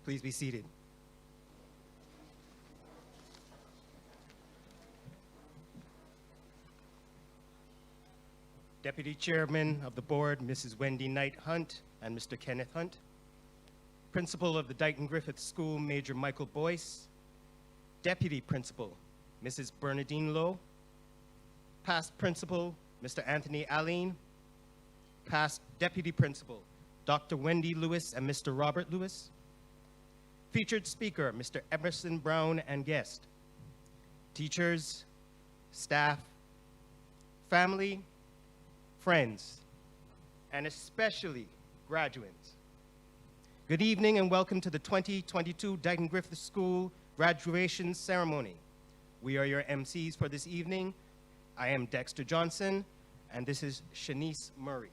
Please be seated. Deputy Chairman of the Board, Mrs. Wendy Knight Hunt and Mr. Kenneth Hunt. Principal of the Deighton Griffith School, Major Michael Boyce. Deputy Principal, Mrs. Bernadine Lowe. Past Principal, Mr. Anthony Allen. Past Deputy Principal, Dr. Wendy Lewis and Mr. Robert Lewis. Featured speaker, Mr. Emerson Brown and guest. Teachers, staff, family, friends, and especially graduates. Good evening and welcome to the 2022 Deighton Griffith School graduation ceremony. We are your MCs for this evening. I am Dexter Johnson, and this is Shanice Murray.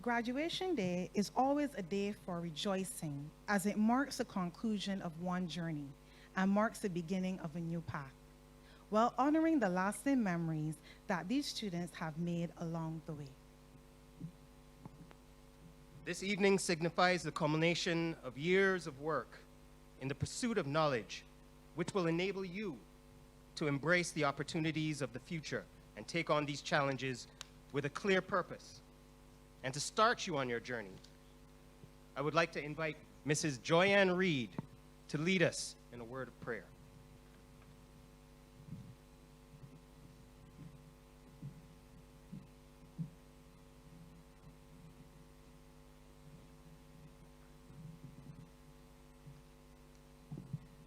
Graduation Day is always a day for rejoicing as it marks the conclusion of one journey and marks the beginning of a new path, while honoring the lasting memories that these students have made along the way. This evening signifies the culmination of years of work in the pursuit of knowledge, which will enable you to embrace the opportunities of the future and take on these challenges with a clear purpose. And to start you on your journey, I would like to invite Mrs. Joyanne Reed to lead us in a word of prayer.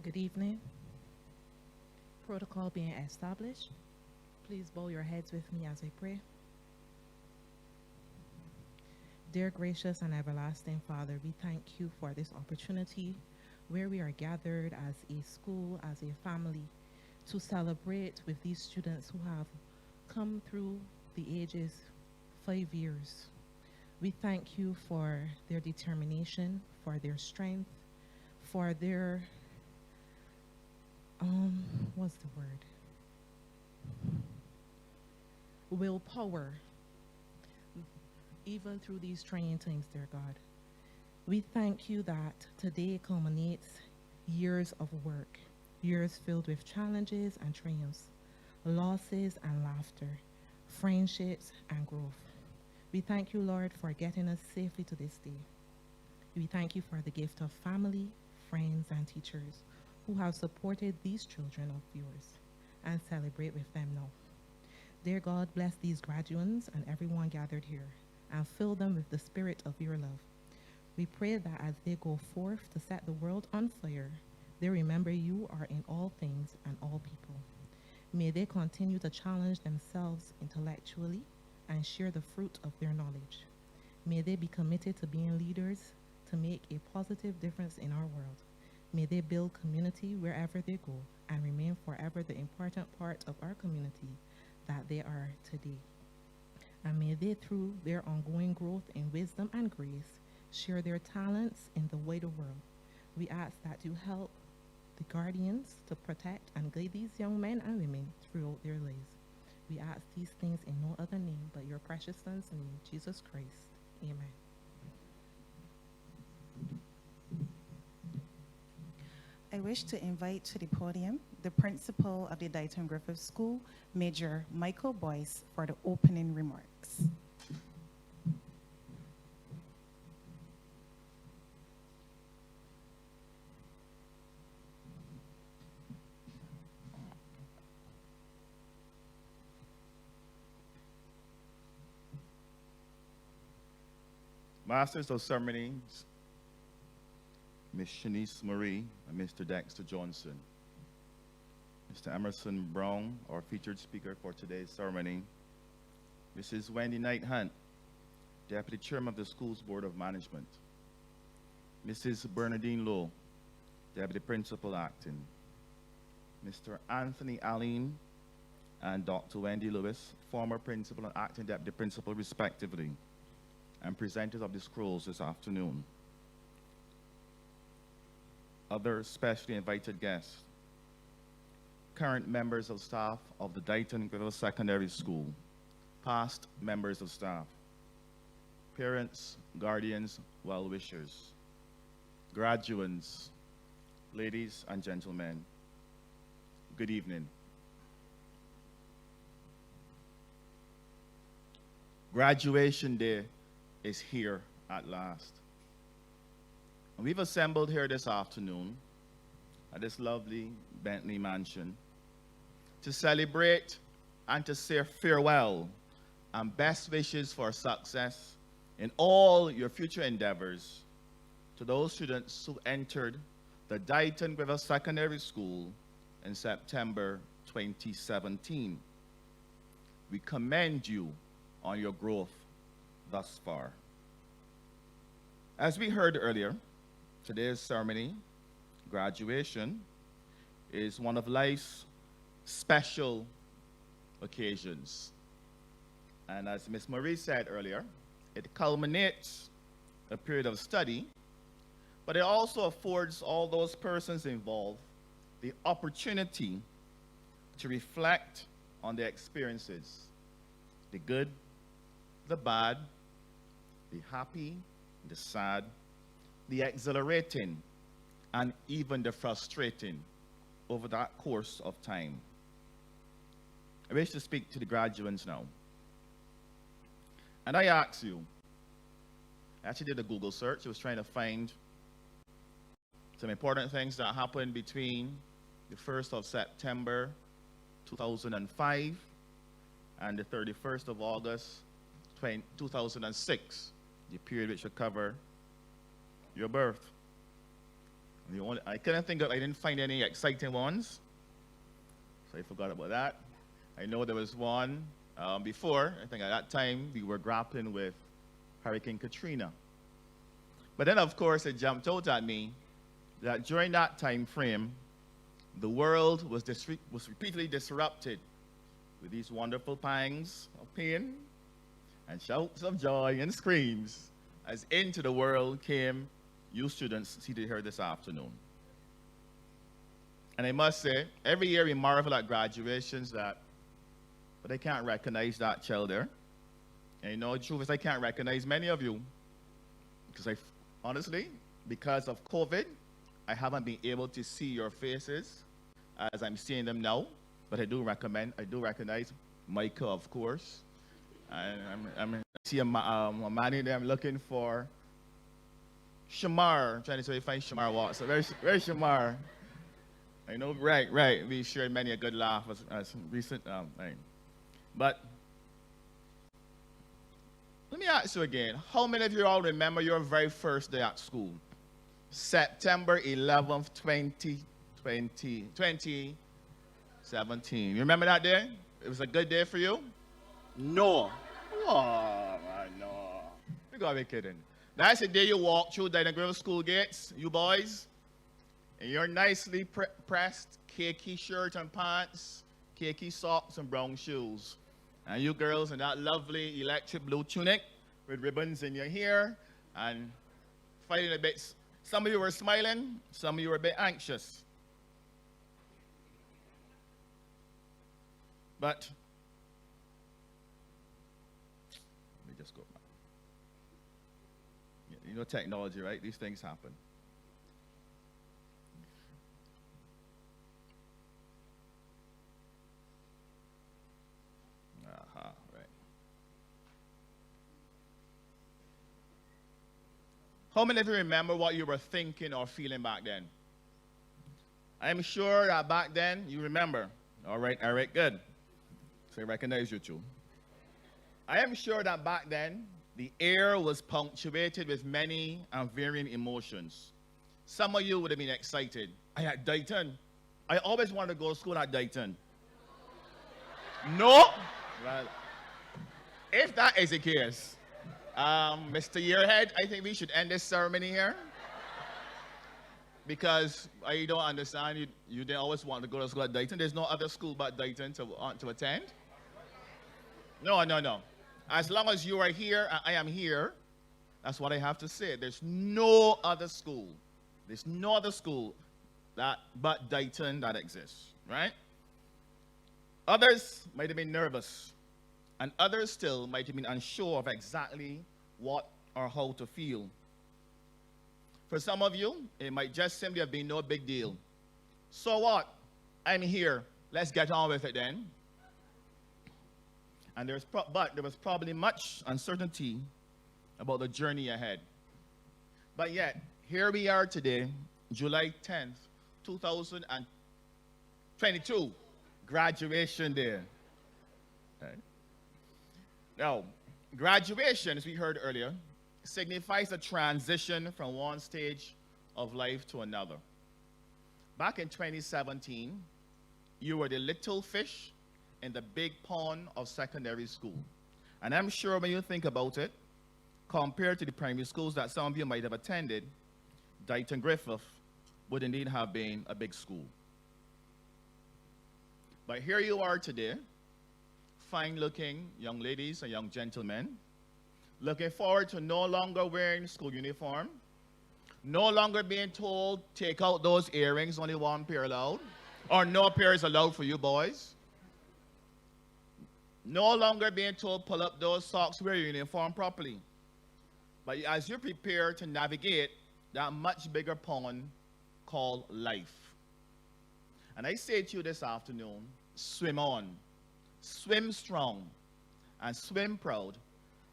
Good evening. Protocol being established, please bow your heads with me as I pray. Dear gracious and everlasting Father, we thank you for this opportunity where we are gathered as a school, as a family, to celebrate with these students who have come through the ages 5 years. We thank you for their determination, for their strength, for their what's the word? Willpower, even through these trying times, dear God. We thank you that today culminates years of work, years filled with challenges and triumphs, losses and laughter, friendships and growth. We thank you, Lord, for getting us safely to this day. We thank you for the gift of family, friends, and teachers who have supported these children of yours, and celebrate with them now. Dear God, bless these graduates and everyone gathered here, and fill them with the spirit of your love. We pray that as they go forth to set the world on fire, they remember you are in all things and all people. May they continue to challenge themselves intellectually and share the fruit of their knowledge. May they be committed to being leaders to make a positive difference in our world. May they build community wherever they go and remain forever the important part of our community that they are today. And may they, through their ongoing growth in wisdom and grace, share their talents in the wider world. We ask that you help the guardians to protect and guide these young men and women throughout their lives. We ask these things in no other name but your precious Son's name, Jesus Christ. Amen. I wish to invite to the podium the principal of the Deighton Griffith School, Major Michael Boyce, for the opening remarks. Masters of Ceremonies, Ms. Shanice Murray and Mr. Dexter Johnson. Mr. Emerson Brown, our featured speaker for today's ceremony. Mrs. Wendy Knight Hunt, Deputy Chairman of the School's Board of Management. Mrs. Bernadine Lowe, Deputy Principal Acting. Mr. Anthony Allen and Dr. Wendy Lewis, former Principal and Acting Deputy Principal respectively, and presenters of the scrolls this afternoon. Other specially invited guests, current members of staff of the Deighton Griffith Secondary School, past members of staff, parents, guardians, well-wishers, graduates, ladies and gentlemen, good evening. Graduation day is here at last. And we've assembled here this afternoon at this lovely Bentley Mansion to celebrate and to say farewell and best wishes for success in all your future endeavors to those students who entered the Deighton Griffith Secondary School in September 2017. We commend you on your growth thus far. As we heard earlier, today's ceremony, graduation, is one of life's special occasions. And as Ms. Marie said earlier, it culminates a period of study, but it also affords all those persons involved the opportunity to reflect on their experiences, the good, the bad, the happy, the sad, the exhilarating, and even the frustrating over that course of time. I wish to speak to the graduates now. And I ask you, I actually did a Google search. I was trying to find some important things that happened between the 1st of September 2005 and the 31st of August 2006, the period which will cover your birth. I didn't find any exciting ones, so I forgot about that. I know there was one before. I think at that time we were grappling with Hurricane Katrina. But then, of course, it jumped out at me that during that time frame, the world was repeatedly disrupted with these wonderful pangs of pain and shouts of joy and screams as into the world came you students seated here this afternoon. And I must say, every year we marvel at graduations but I can't recognize that child there. And you know, the truth is I can't recognize many of you because honestly, because of COVID, I haven't been able to see your faces as I'm seeing them now, but I do recognize Michael, of course. I'm see a man in there. I'm looking for Shamar. I'm trying to see if I find Shamar Watts. So where's Shamar? I know, right. We shared many a good laugh as recent thing. But let me ask you again. How many of you all remember your very first day at school? September 11th, 2017. You remember that day? It was a good day for you? No. Oh, man, no. You gotta be kidding. That's the day you walk through Deighton Griffith School gates, you boys, in your nicely pressed khaki shirt and pants, khaki socks and brown shoes. And you girls in that lovely electric blue tunic with ribbons in your hair and fighting a bit. Some of you were smiling, some of you were a bit anxious. But let me just go back. You know technology, right? These things happen. Right. How many of you remember what you were thinking or feeling back then? I'm sure that back then you remember. All right, good. So I recognize you too. I am sure that back then, the air was punctuated with many and varying emotions. Some of you would have been excited. I at Deighton. I always wanted to go to school at Deighton. No? Well, if that is the case, Mr. Yearhead, I think we should end this ceremony here. Because I don't understand, you didn't always want to go to school at Deighton. There's no other school but Deighton to attend. No. As long as you are here and I am here, that's what I have to say. There's no other school. There's no other school but Deighton that exists, right? Others might have been nervous, and others still might have been unsure of exactly what or how to feel. For some of you, it might just simply have been no big deal. So what? I'm here. Let's get on with it then. And but there was probably much uncertainty about the journey ahead. But yet, here we are today, July 10th, 2022, graduation day. Okay. Now, graduation, as we heard earlier, signifies a transition from one stage of life to another. Back in 2017, you were the little fish in the big pond of secondary school. And I'm sure when you think about it, compared to the primary schools that some of you might have attended, Deighton Griffith would indeed have been a big school. But here you are today, fine-looking young ladies and young gentlemen, looking forward to no longer wearing school uniform, no longer being told, take out those earrings, only one pair allowed, or no pair is allowed for you boys. No longer being told, pull up those socks, wear your uniform properly. But as you prepare to navigate that much bigger pond called life. And I say to you this afternoon, swim on, swim strong, and swim proud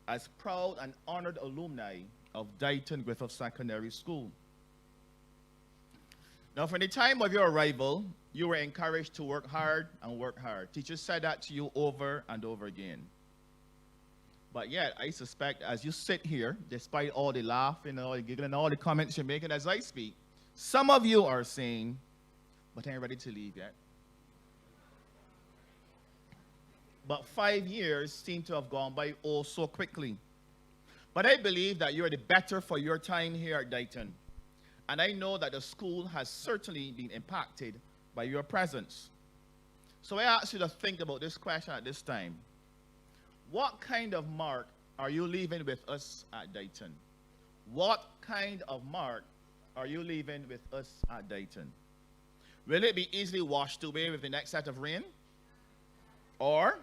as proud and honored alumni of Deighton Griffith Secondary School. Now, from the time of your arrival, you were encouraged to work hard and work hard. Teachers said that to you over and over again. But yet, I suspect as you sit here, despite all the laughing and all the giggling and all the comments you're making as I speak, some of you are saying, but I ain't ready to leave yet. But 5 years seem to have gone by oh so quickly. But I believe that you're the better for your time here at Deighton. And I know that the school has certainly been impacted by your presence. So I ask you to think about this question at this time. What kind of mark are you leaving with us at Deighton? What kind of mark are you leaving with us at Deighton? Will it be easily washed away with the next set of rain? Or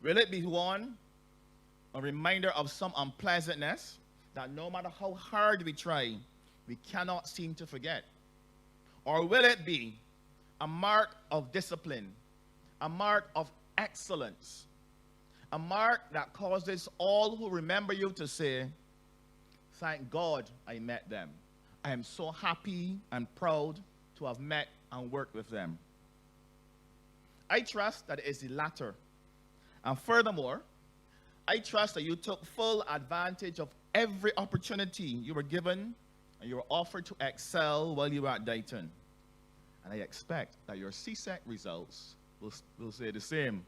will it be a reminder of some unpleasantness that no matter how hard we try, we cannot seem to forget? Or will it be a mark of discipline, a mark of excellence, a mark that causes all who remember you to say, thank God I met them. I am so happy and proud to have met and worked with them. I trust that it is the latter. And furthermore, I trust that you took full advantage of every opportunity you were given and you were offered to excel while you were at Deighton. And I expect that your CSEC results will say the same.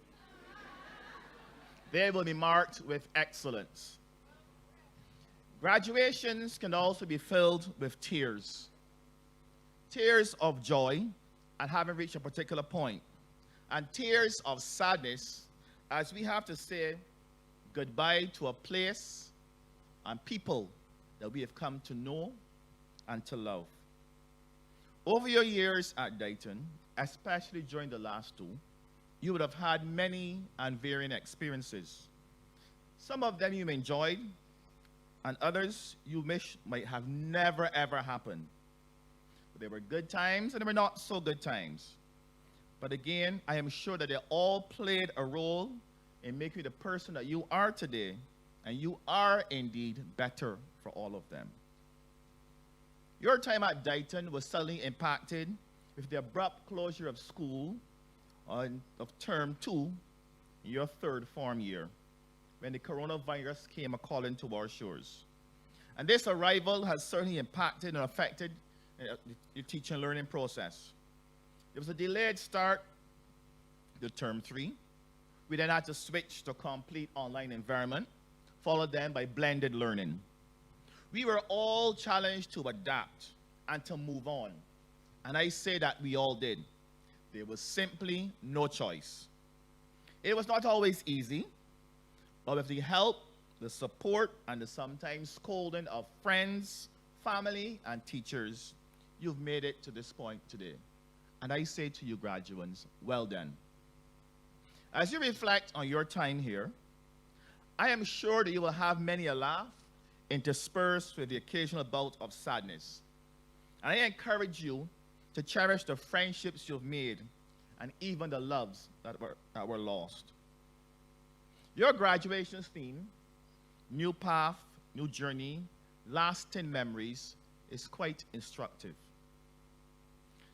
They will be marked with excellence. Graduations can also be filled with tears. Tears of joy at having reached a particular point, and tears of sadness as we have to say goodbye to a place and people that we have come to know and to love. Over your years at Deighton, especially during the last two, you would have had many and varying experiences. Some of them you enjoyed, and others you wish might have never ever happened. But they were good times and they were not so good times. But again, I am sure that they all played a role in making you the person that you are today, and you are indeed better for all of them. Your time at Deighton was suddenly impacted with the abrupt closure of school of term 2 in your third form year, when the coronavirus came a-calling to our shores. And this arrival has certainly impacted and affected the teaching and learning process. There was a delayed start to term 3. We then had to switch to a complete online environment, followed then by blended learning. We were all challenged to adapt and to move on. And I say that we all did. There was simply no choice. It was not always easy, but with the help, the support, and the sometimes scolding of friends, family, and teachers, you've made it to this point today. And I say to you graduates, well done. As you reflect on your time here, I am sure that you will have many a laugh interspersed with the occasional bout of sadness. And I encourage you to cherish the friendships you've made and even the loves that were lost. Your graduation theme, New Path, New Journey, Lasting Memories, is quite instructive.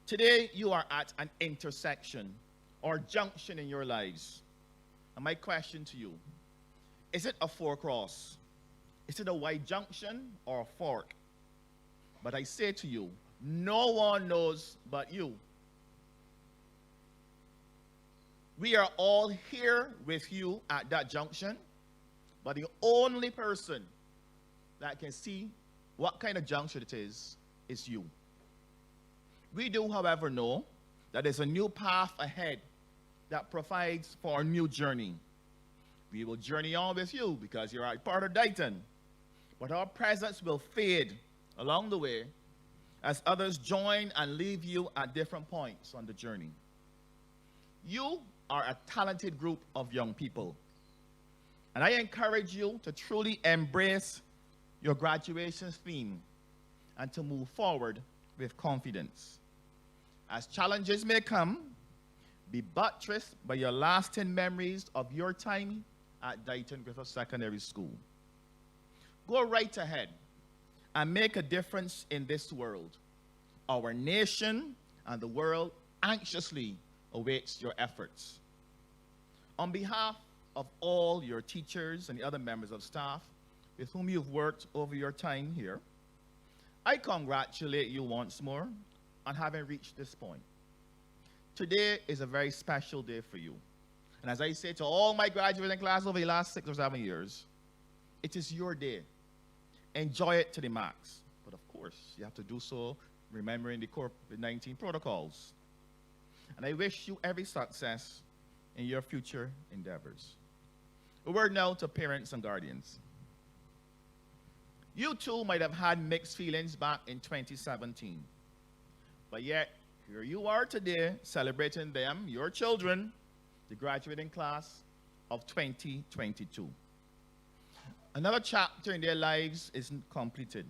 Today, you are at an intersection or junction in your lives. And my question to you, is it a four-cross? Is it a wide junction or a fork? But I say to you, no one knows but you. We are all here with you at that junction, but the only person that can see what kind of junction it is you. We do, however, know that there's a new path ahead that provides for a new journey. We will journey on with you because you're a part of Deighton, but our presence will fade along the way as others join and leave you at different points on the journey. You are a talented group of young people, and I encourage you to truly embrace your graduation theme and to move forward with confidence. As challenges may come, be buttressed by your lasting memories of your time at Deighton Griffith Secondary School. Go right ahead and make a difference in this world. Our nation and the world anxiously awaits your efforts. On behalf of all your teachers and the other members of staff with whom you've worked over your time here, I congratulate you once more on having reached this point. Today is a very special day for you. And as I say to all my graduating class over the last 6 or 7 years, it is your day. Enjoy it to the max. But of course, you have to do so remembering the COVID-19 protocols. And I wish you every success in your future endeavors. A word now to parents and guardians. You too might have had mixed feelings back in 2017. But yet, here you are today celebrating them, your children, the graduating class of 2022. Another chapter in their lives isn't completed.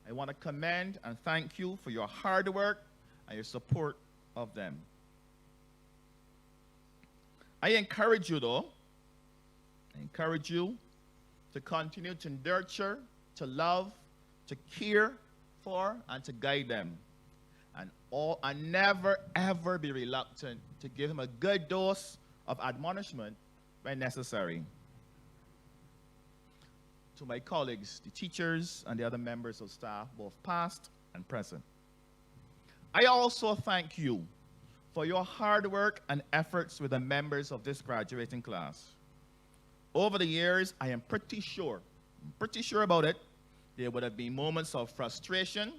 I want to commend and thank you for your hard work and your support of them. I encourage you, though, to continue to nurture, to love, to care for, and to guide them. And never, ever be reluctant to give them a good dose of admonishment when necessary. To my colleagues, the teachers, and the other members of staff, both past and present, I also thank you for your hard work and efforts with the members of this graduating class. Over the years, I am pretty sure about it, there would have been moments of frustration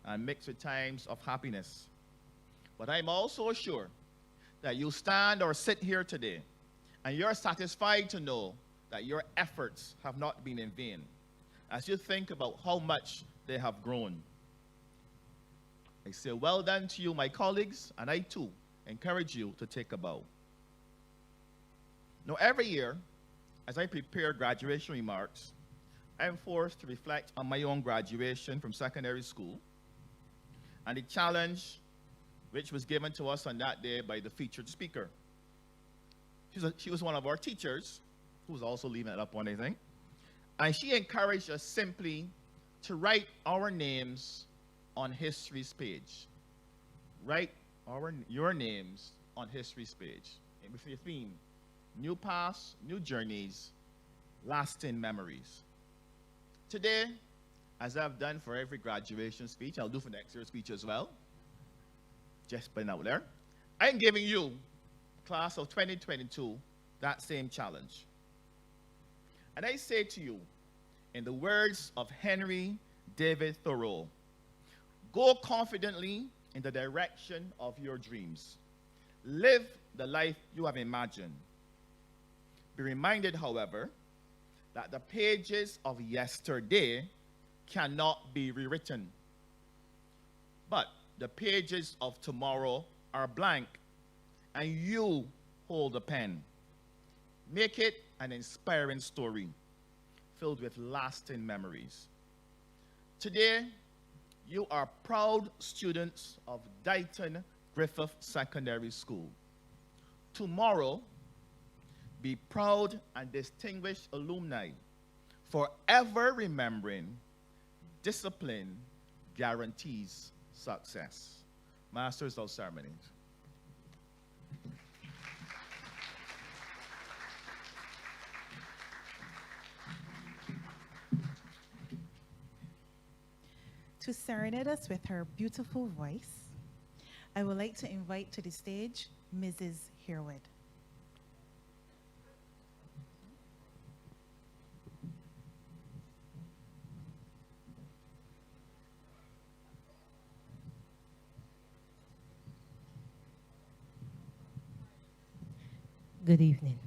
and mixed with times of happiness. But I'm also sure that you stand or sit here today and you're satisfied to know that your efforts have not been in vain as you think about how much they have grown. I say well done to you, my colleagues, and I too encourage you to take a bow. Now, every year, as I prepare graduation remarks, I am forced to reflect on my own graduation from secondary school and the challenge which was given to us on that day by the featured speaker. She was one of our teachers, who was also leaving it up one, I think, and she encouraged us simply to write our names on history's page. Write your names on history's page. And with your theme, New Paths, New Journeys, Lasting Memories. Today, as I've done for every graduation speech, I'll do for next year's speech as well, just putting out there, I'm giving you, class of 2022, that same challenge. And I say to you, in the words of Henry David Thoreau, go confidently in the direction of your dreams. Live the life you have imagined. Be reminded, however, that the pages of yesterday cannot be rewritten. But the pages of tomorrow are blank, and you hold the pen. Make it an inspiring story. filled with lasting memories. Today, you are proud students of Deighton Griffith Secondary School. Tomorrow, be proud and distinguished alumni, forever remembering discipline guarantees success. Masters of Ceremonies. To serenade us with her beautiful voice, I would like to invite to the stage Mrs. Herwood. Good evening.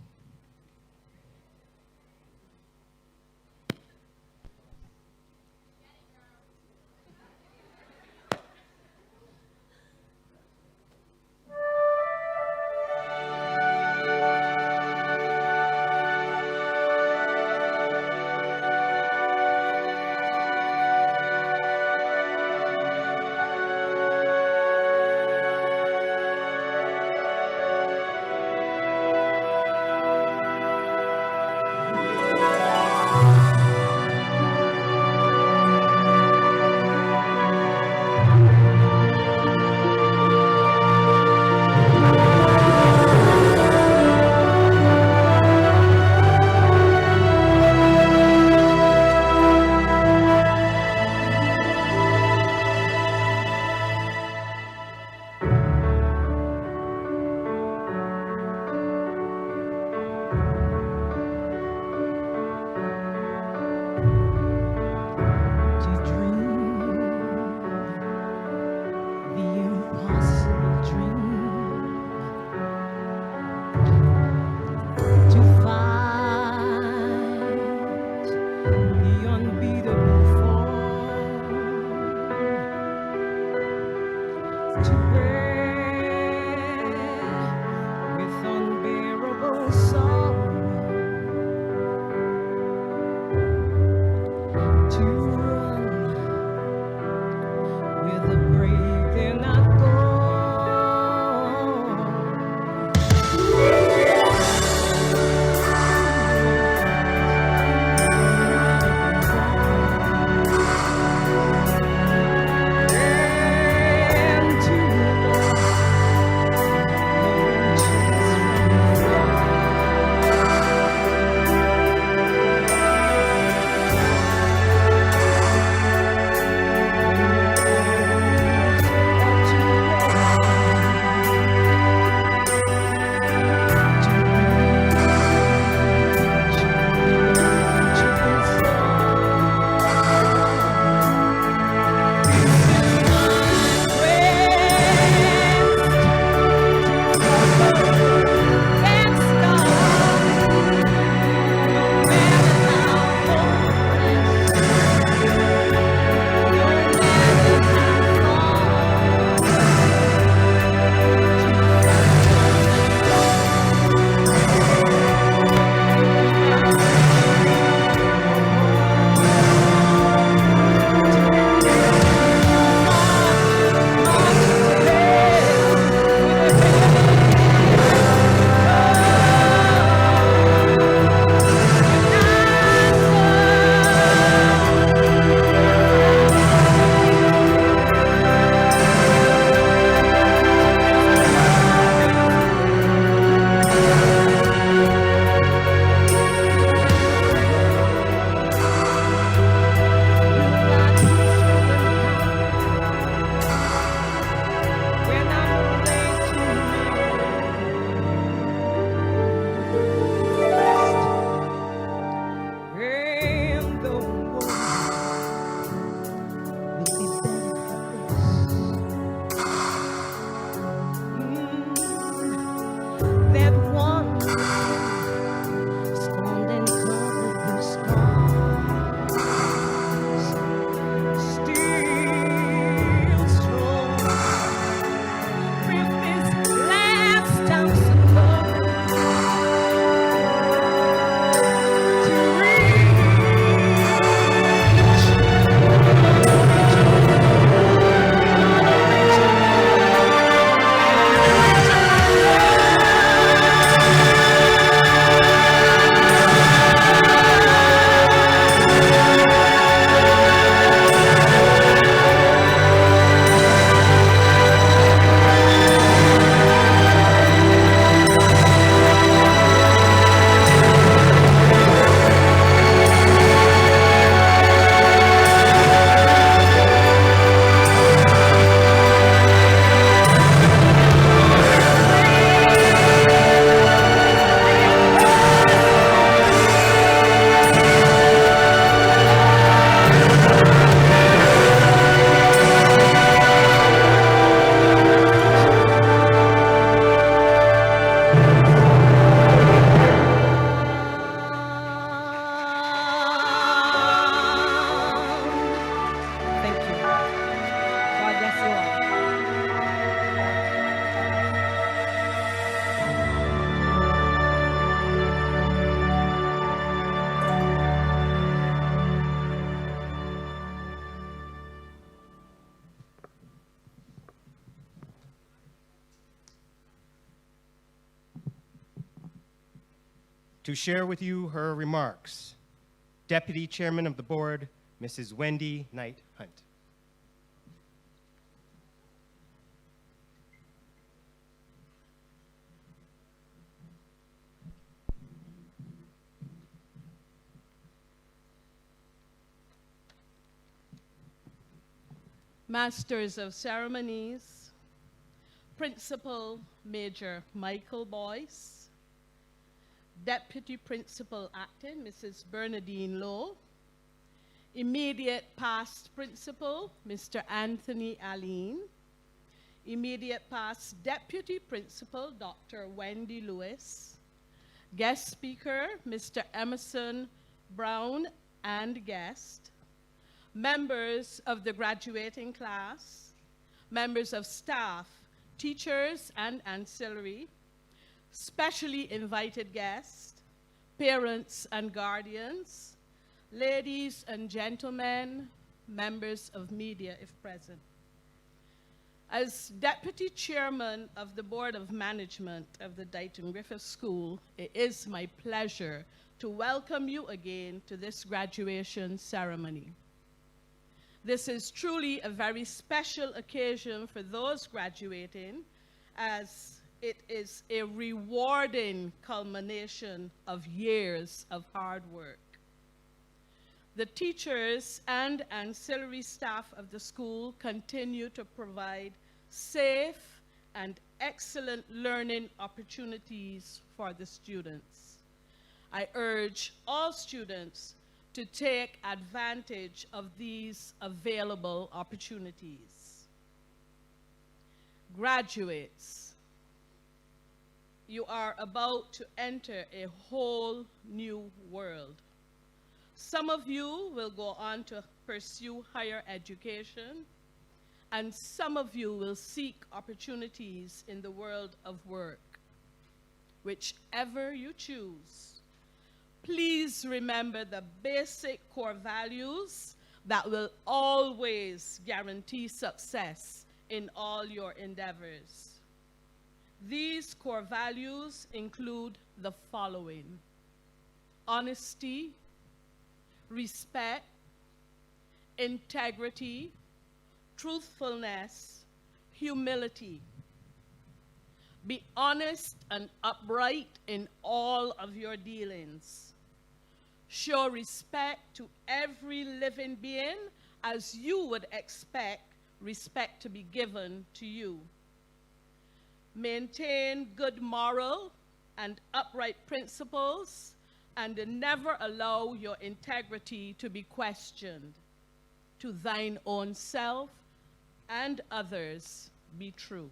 To share with you her remarks, Deputy Chairman of the Board, Mrs. Wendy Knight Hunt. Masters of Ceremonies, Principal Major Michael Boyce, Deputy Principal Acting Mrs. Bernadine Lowe, Immediate Past Principal Mr. Anthony Aline, Immediate Past Deputy Principal Dr. Wendy Lewis, Guest Speaker Mr. Emerson Brown and guest, members of the graduating class, members of staff, teachers and ancillary, specially invited guests, parents and guardians, ladies and gentlemen, members of media if present. As Deputy Chairman of the Board of Management of the Deighton Griffith School, it is my pleasure to welcome you again to this graduation ceremony. This is truly a very special occasion for those graduating, as it is a rewarding culmination of years of hard work. The teachers and ancillary staff of the school continue to provide safe and excellent learning opportunities for the students. I urge all students to take advantage of these available opportunities. Graduates, you are about to enter a whole new world. Some of you will go on to pursue higher education, and some of you will seek opportunities in the world of work. Whichever you choose, please remember the basic core values that will always guarantee success in all your endeavors. These core values include the following: honesty, respect, integrity, truthfulness, humility. Be honest and upright in all of your dealings. Show respect to every living being as you would expect respect to be given to you. Maintain good moral and upright principles, and never allow your integrity to be questioned. To thine own self and others be true.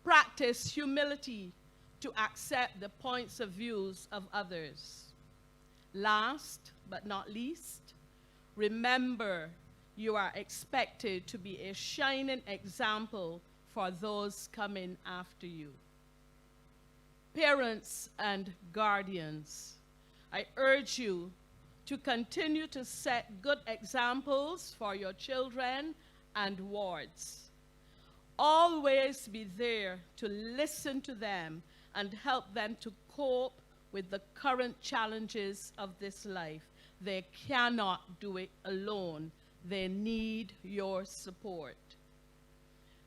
Practice humility to accept the points of views of others. Last but not least, remember you are expected to be a shining example for those coming after you. Parents and guardians, I urge you to continue to set good examples for your children and wards. Always be there to listen to them and help them to cope with the current challenges of this life. They cannot do it alone. They need your support.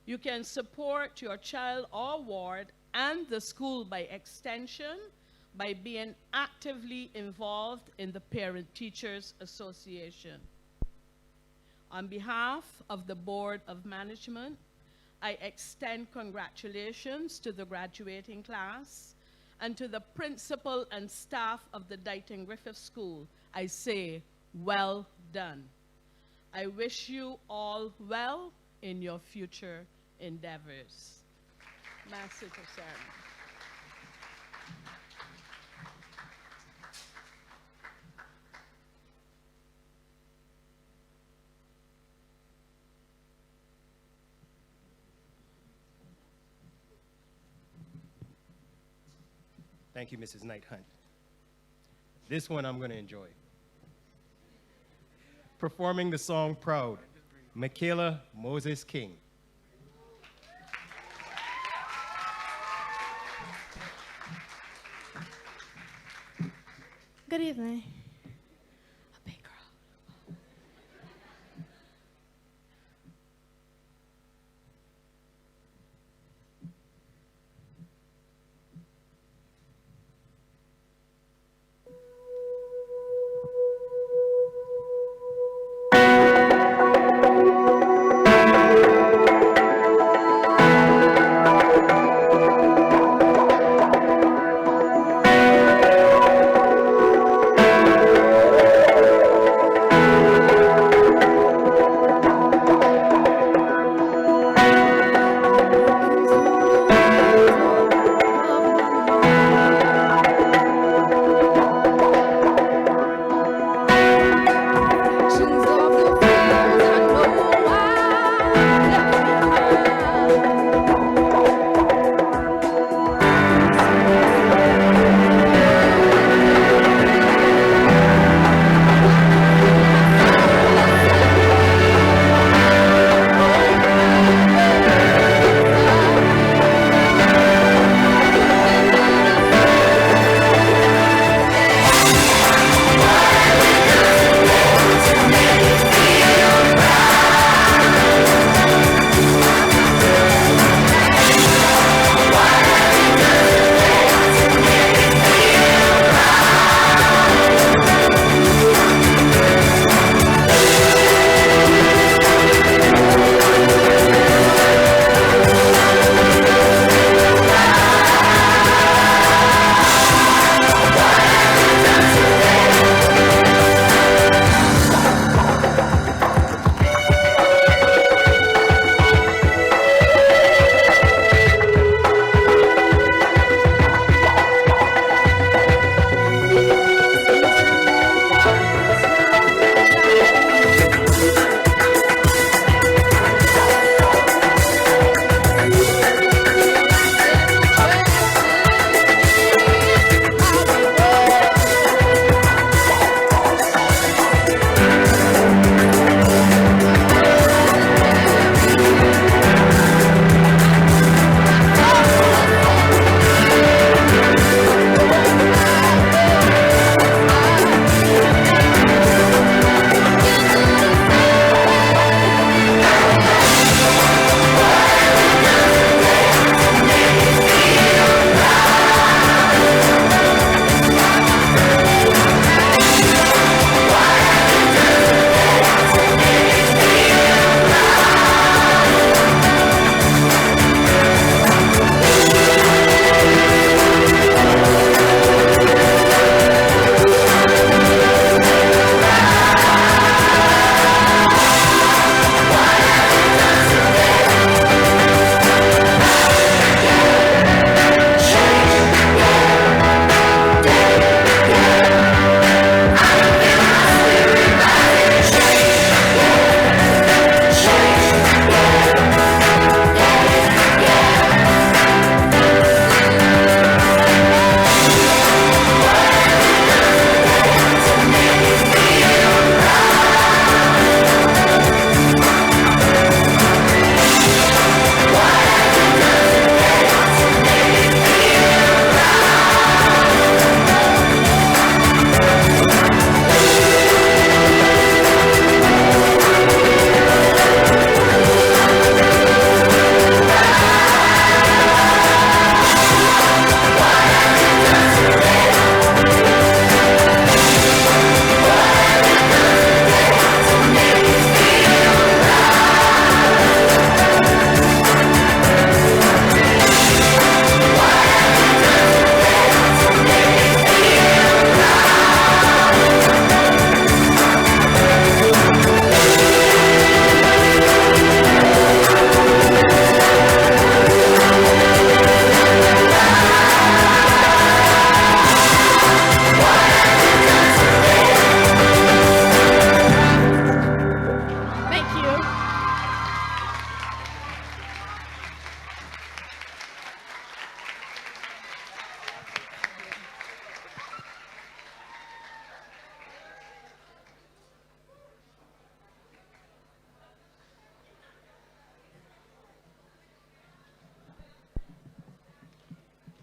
You can support your child or ward and the school by extension by being actively involved in the Parent-Teachers Association. On behalf of the Board of Management, I extend congratulations to the graduating class and to the principal and staff of the Deighton Griffith School. I say, well done. I wish you all well in your future endeavors. Master of Ceremony. Thank you, Mrs. Knight Hunt. This one I'm going to enjoy. Performing the song Proud, Michaela Moses King. Good evening. A big girl.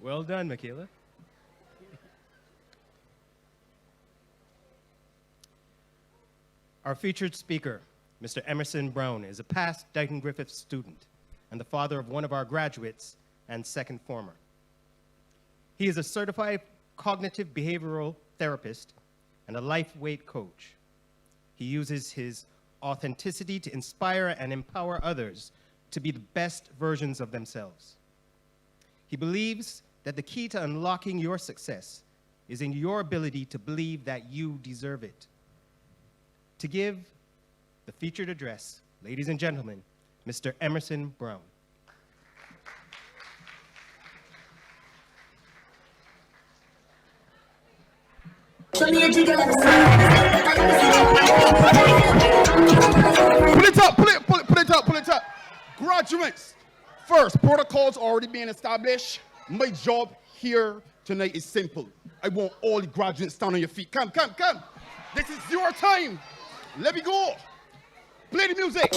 Well done, Michaela. Our featured speaker, Mr. Emerson Brown, is a past Deighton Griffith student and the father of one of our graduates and second former. He is a certified cognitive behavioral therapist and a life weight coach. He uses his authenticity to inspire and empower others to be the best versions of themselves. He believes that the key to unlocking your success is in your ability to believe that you deserve it. To give the featured address, ladies and gentlemen, Mr. Emerson Brown. Pull it up. Graduates, first, protocols already being established. My job here tonight is simple. I want all the graduates stand on your feet. Come. This is your time. Let me go. Play the music.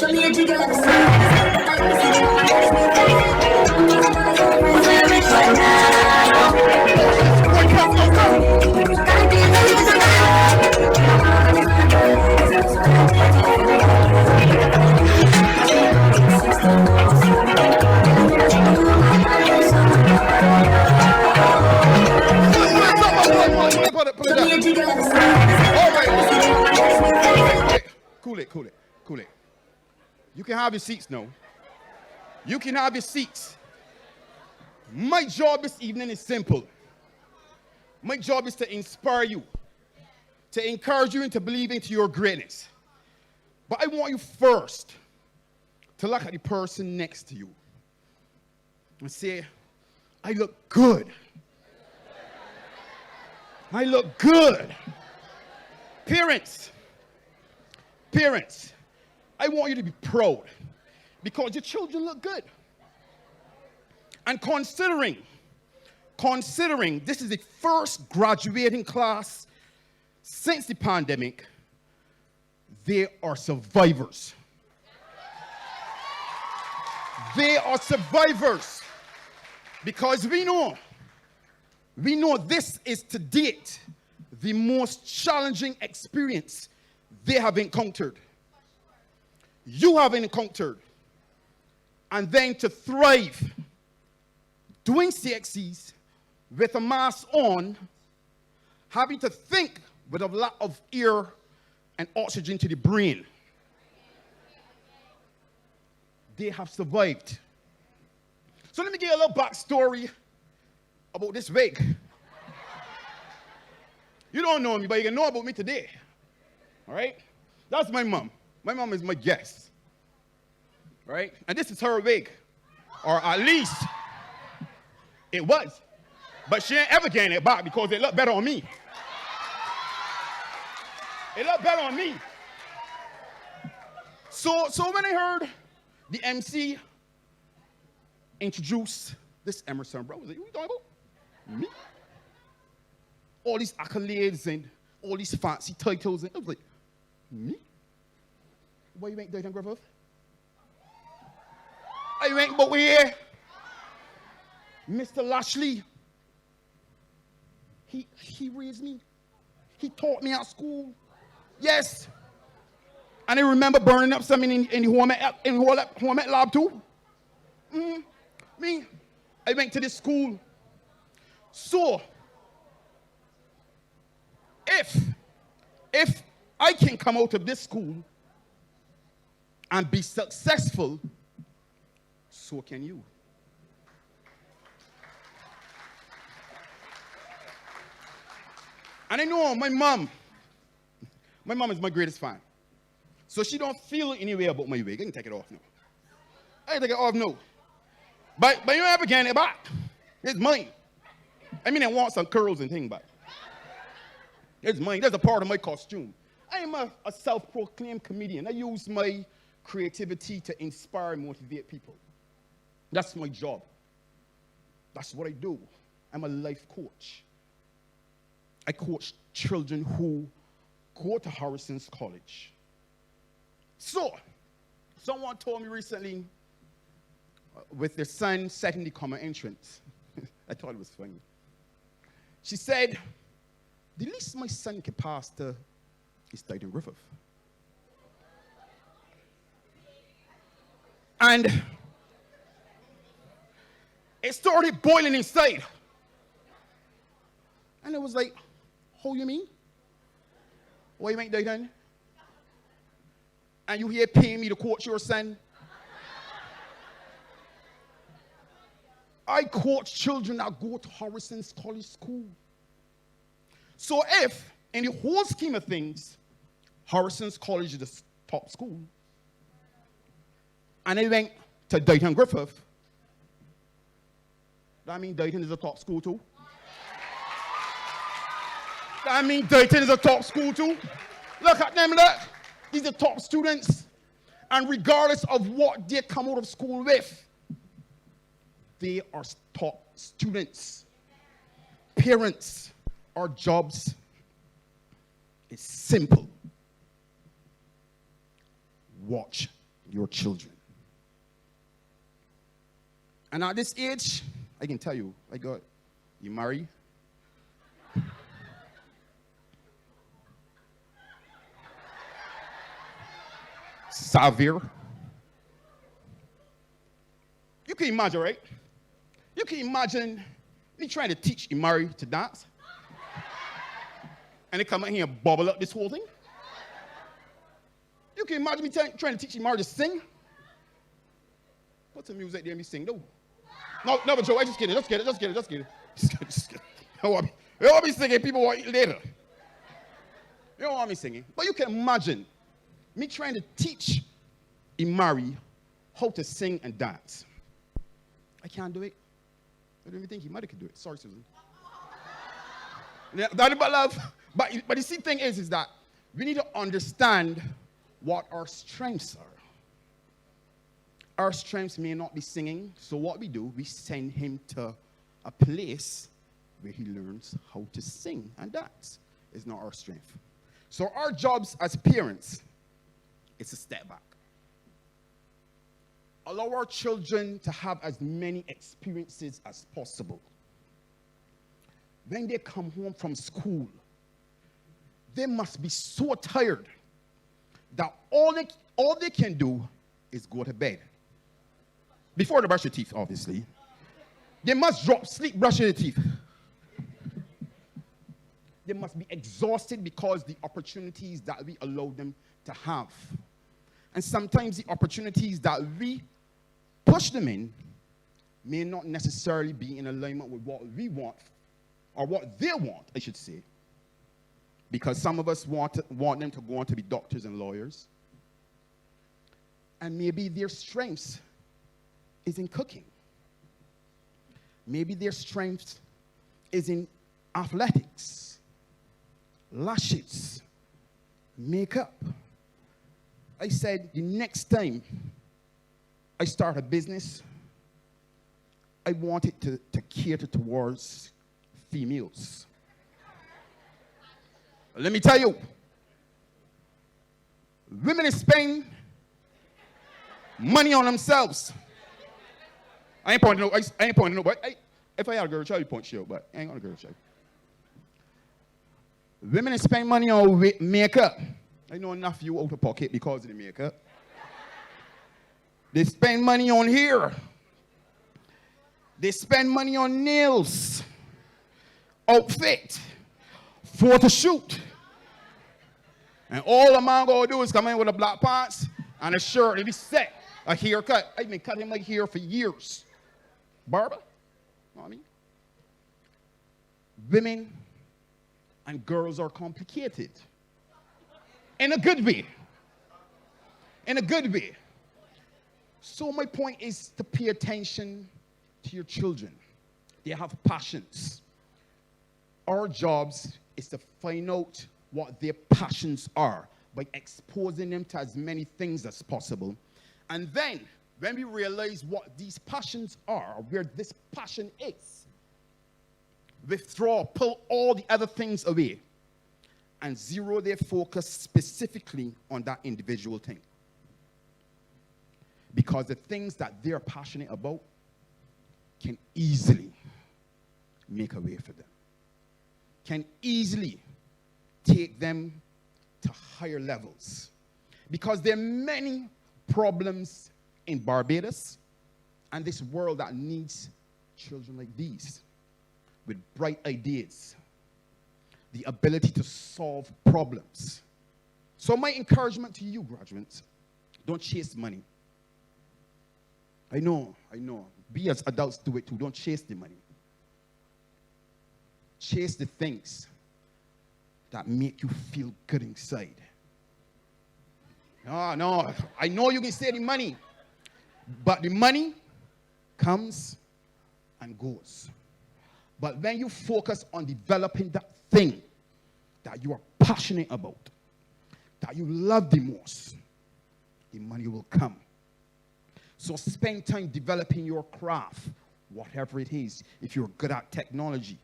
Cool it. You can have your seats now. You can have your seats. My job this evening is simple. My job is to inspire you, to encourage you into believing to your greatness. But I want you first to look at the person next to you and say, I look good. I look good. Parents, I want you to be proud because your children look good. And considering this is the first graduating class since the pandemic, they are survivors. They are survivors because we know this is to date the most challenging experience they have encountered. You have encountered. And then to thrive doing CXCs with a mask on, having to think with a lot of air and oxygen to the brain. They have survived. So let me give you a little backstory about this wig. You don't know me, but you can know about me today. All right? That's my mom. My mom is my guest. All right? And this is her wig. Or at least it was. But she ain't ever getting it back because it looked better on me. It looked better on me. So when I heard the MC introduce this Emerson Brown, I was like, what are you talking about? Me? All these accolades and all these fancy titles. And I was like, me? Why you ain't Deighton Griffith? I ain't but we here. Mr. Lashley. He raised me. He taught me at school. Yes. And I remember burning up something in the home ec lab too. Me. I went to this school. So, if I can come out of this school and be successful, so can you. And I know my mom is my greatest fan. So she don't feel any way about my wig. I can take it off now. I can take it off now. But you never get it back. It's mine. I mean, I want some curls and things back. It's mine. That's a part of my costume. I am a self-proclaimed comedian. I use my creativity to inspire and motivate people. That's my job. That's what I do. I'm a life coach. I coach children who go to Harrison's College. So, someone told me recently, with their son setting the common entrance, I thought it was funny. She said, the least my son can pass to is Deighton Griffith. And it started boiling inside. And it was like, how you mean? What you mean, Deighton? And you here paying me to coach your son? I coach children that go to Harrison's College School. So if, in the whole scheme of things, Harrison's College is the top school, and I went to Deighton Griffith, that means Deighton is a top school too? That means Deighton is a top school too? Look at them, look. These are top students. And regardless of what they come out of school with, they are top students. Parents, our jobs is simple. Watch your children. And at this age, I can tell you, you married? Severe. You can imagine, right? You can imagine me trying to teach Imari to dance. And they come out here and bubble up this whole thing. You can imagine me trying to teach Imari to sing. What's the music there me sing, though? No, but Joe, I just kidding. Just kidding. You don't want me singing, people want it later. You don't want me singing. But you can imagine me trying to teach Imari how to sing and dance. I can't do it. I don't even think Imari could do it. Sorry, Susan. That about love. But the see thing is that we need to understand what our strengths are. Our strengths may not be singing, so what we do, we send him to a place where he learns how to sing and dance. It's not our strength. So our jobs as parents, it's a step back. Allow our children to have as many experiences as possible. When they come home from school, they must be so tired that all they can do is go to bed. Before they brush their teeth, obviously. They must drop sleep brushing their teeth. They must be exhausted because the opportunities that we allow them to have. And sometimes the opportunities that we push them in may not necessarily be in alignment with what we want, or what they want, I should say. Because some of us want them to go on to be doctors and lawyers. And maybe their strengths is in cooking. Maybe their strength is in athletics, lashes, makeup. I said the next time I start a business, I want it to cater towards females. Let me tell you, women spend money on themselves. I ain't pointing no, but if I had a girl child, I'd point you out, but I ain't got a girl child. Women spend money on makeup. I know enough of you out of pocket because of the makeup. They spend money on hair. They spend money on nails, outfit, photo shoot. And all a man gonna do is come in with a black pants and a shirt and be set, a haircut. I've been cutting my hair for years. Barber, you know what I mean? Women and girls are complicated. In a good way. In a good way. So my point is to pay attention to your children. They have passions. Our jobs is to find out what their passions are by exposing them to as many things as possible. And then, when we realize what these passions are, where this passion is, pull all the other things away and zero their focus specifically on that individual thing. Because the things that they're passionate about can easily make a way for them. Can easily take them to higher levels. Because there are many problems in Barbados and this world that needs children like these with bright ideas, the ability to solve problems. So my encouragement to you, graduates, don't chase money. I know. We as adults do it too. Don't chase the money. Chase the things that make you feel good inside. No. I know you can say the money, but the money comes and goes. But when you focus on developing that thing that you are passionate about, that you love the most, the money will come. So spend time developing your craft, whatever it is. If you're good at technology,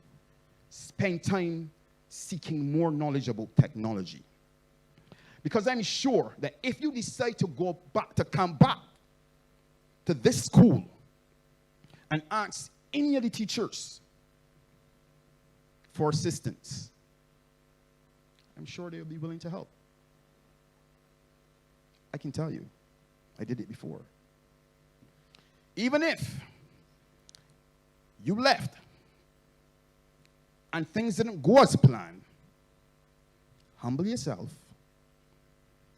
spend time seeking more knowledge about technology. Because I'm sure that if you decide to come back to this school and ask any of the teachers for assistance, I'm sure they'll be willing to help. I can tell you, I did it before. Even if you left and things didn't go as planned, humble yourself.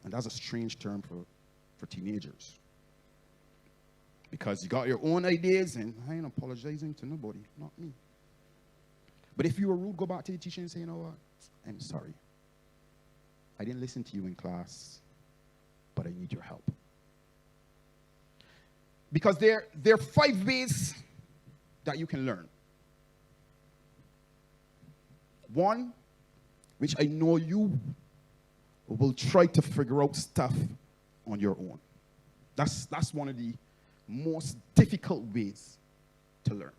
And that's a strange term for teenagers. Because you got your own ideas, and I ain't apologizing to nobody, not me. But if you were rude, go back to the teacher and say, you know what, I'm sorry. I didn't listen to you in class, but I need your help. Because there are 5 ways that you can learn. One, which I know you will try to figure out stuff on your own. That's one of the most difficult ways to learn.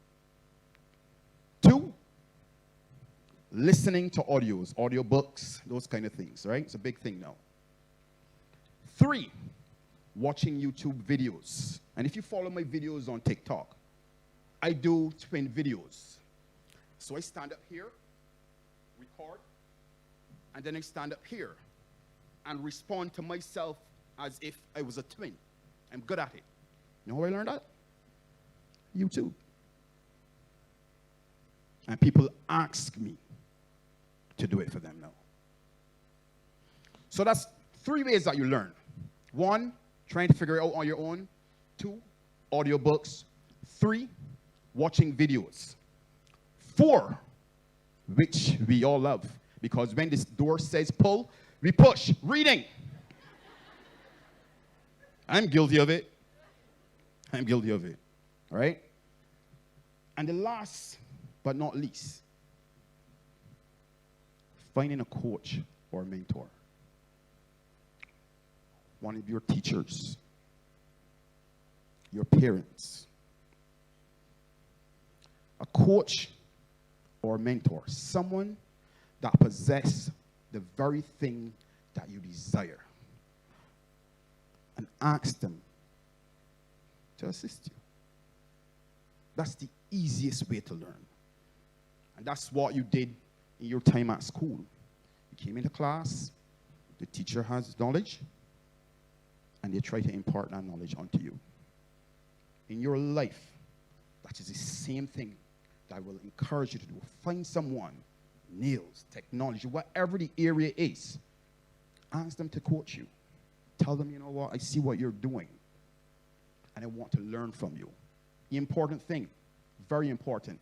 2, listening to audiobooks, those kind of things, right? It's a big thing now. 3, watching YouTube videos. And if you follow my videos on TikTok, I do twin videos. So I stand up here, record, and then I stand up here and respond to myself as if I was a twin. I'm good at it. You know how I learned that? YouTube. And people ask me to do it for them now. So that's 3 ways that you learn. 1, trying to figure it out on your own. 2, audiobooks. 3, watching videos. 4, which we all love, because when this door says pull, we push. Reading. I'm guilty of it. All right? And the last but not least, finding a coach or a mentor. One of your teachers, your parents. A coach or a mentor, someone that possesses the very thing that you desire. And ask them to assist you. That's the easiest way to learn. And that's what you did in your time at school. You came into class, the teacher has knowledge, and they try to impart that knowledge onto you. In your life, that is the same thing that I will encourage you to do. Find someone, nails, technology, whatever the area is. Ask them to coach you. Tell them, you know what, I see what you're doing, and I want to learn from you. The important thing, very important,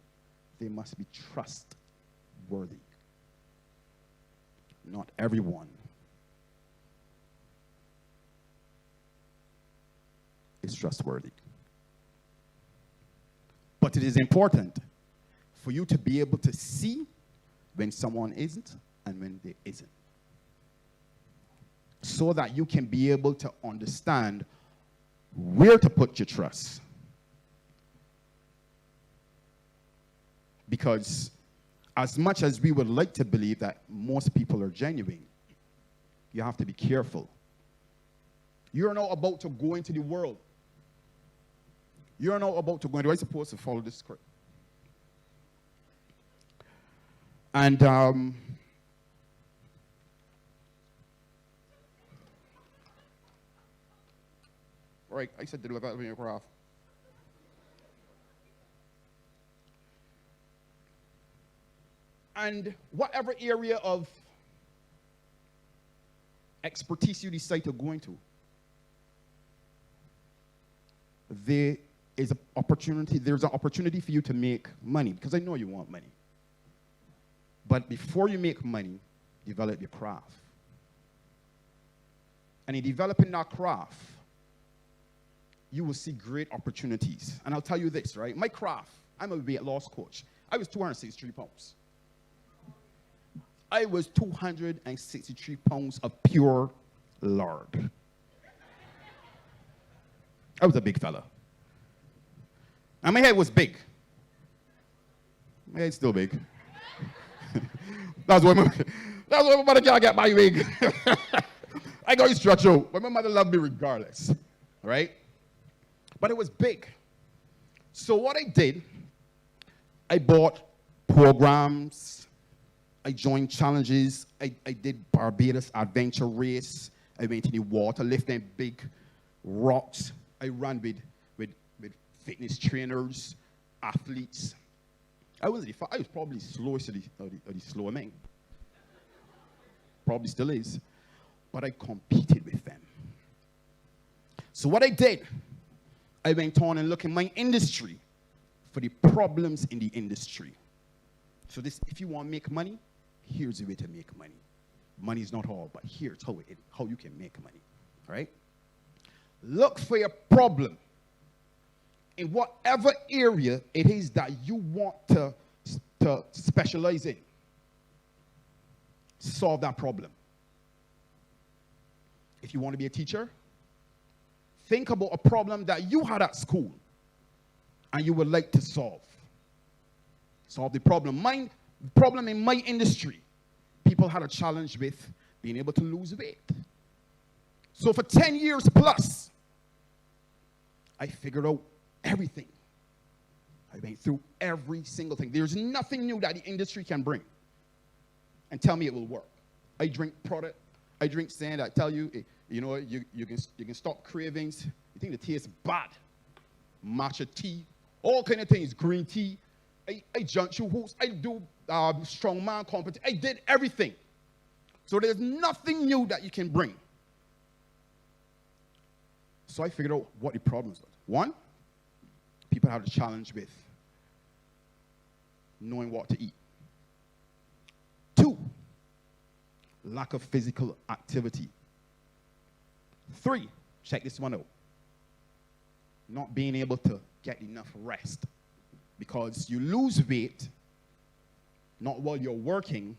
they must be trustworthy. Not everyone is trustworthy. But it is important for you to be able to see when someone isn't and when they isn't, so that you can be able to understand where to put your trust. Because as much as we would like to believe that most people are genuine, you have to be careful. You're now about to go into the world. You're now about to go into, I'm supposed to follow this script. And Right, I said develop your craft. And whatever area of expertise you decide to go into, there's an opportunity for you to make money, because I know you want money. But before you make money, develop your craft. And in developing that craft, you will see great opportunities. And I'll tell you this, right? My craft, I'm a weight loss coach. I was 263 pounds. I was 263 pounds of pure lard. I was a big fella. And my head was big. My head's still big. That's why my mother can't get my wig. I got to stretch out, but my mother loved me regardless, right? But it was big. So what I did, I bought programs, I joined challenges, I did Barbados Adventure Race, I went in the water, lifting big rocks, I ran with fitness trainers, athletes. I was probably slowest of the slower men. Probably still is. But I competed with them. So what I did, I went on and looked in my industry for the problems in the industry. So if you want to make money, here's the way to make money. Money is not all, but here's how you can make money, all right? Look for your problem in whatever area it is that you want to specialize in. Solve that problem. If you want to be a teacher, think about a problem that you had at school and you would like to solve. Solve the problem. My problem in my industry, people had a challenge with being able to lose weight. So for 10 years plus, I figured out everything. I went through every single thing. There's nothing new that the industry can bring and tell me it will work. I drink product. I drink sand. I tell you, you can stop cravings. You think the tea is bad. Matcha tea, all kind of things. Green tea. I jump through hoops. I do strongman competition. I did everything. So there's nothing new that you can bring. So I figured out what the problems were. One, people have a challenge with knowing what to eat. Two, lack of physical activity. Three, check this one out. Not being able to get enough rest. Because you lose weight, not while you're working,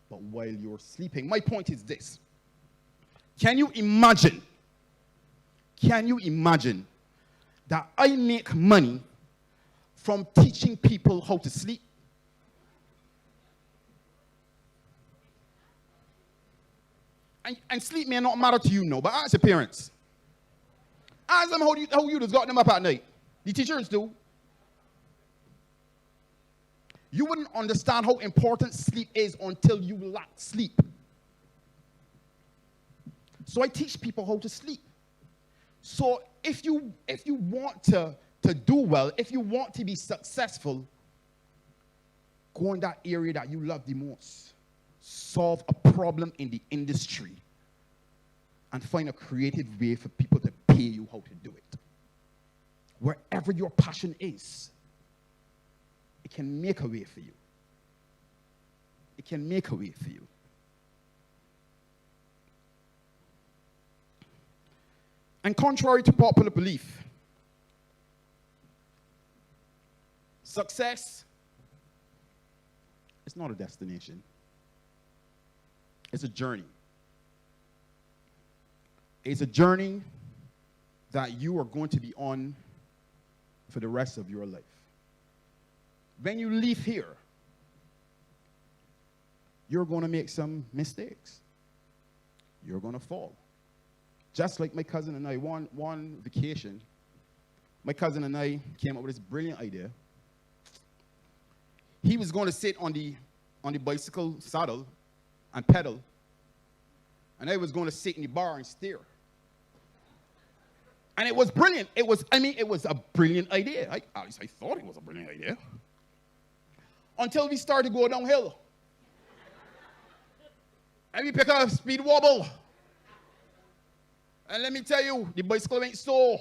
but while you're sleeping. My point is this. Can you imagine that I make money from teaching people how to sleep? And sleep may not matter to you now, but ask your parents. Ask them how you just got them up at night. The teachers do. You wouldn't understand how important sleep is until you lack sleep. So I teach people how to sleep. So if you want to do well, if you want to be successful, go in that area that you love the most. Solve a problem in the industry and find a creative way for people to pay you how to do it. Wherever your passion is, it can make a way for you. It can make a way for you. And contrary to popular belief, success is not a destination. It's a journey. It's a journey that you are going to be on for the rest of your life. When you leave here, you're going to make some mistakes. You're going to fall. Just like my cousin and I, one vacation, my cousin and I came up with this brilliant idea. He was going to sit on the bicycle saddle and pedal, and I was going to sit in the bar and steer. And it was brilliant. It was a brilliant idea. At least I thought it was a brilliant idea. Until we started to go downhill. And we pick up speed wobble. And let me tell you, the bicycle went so.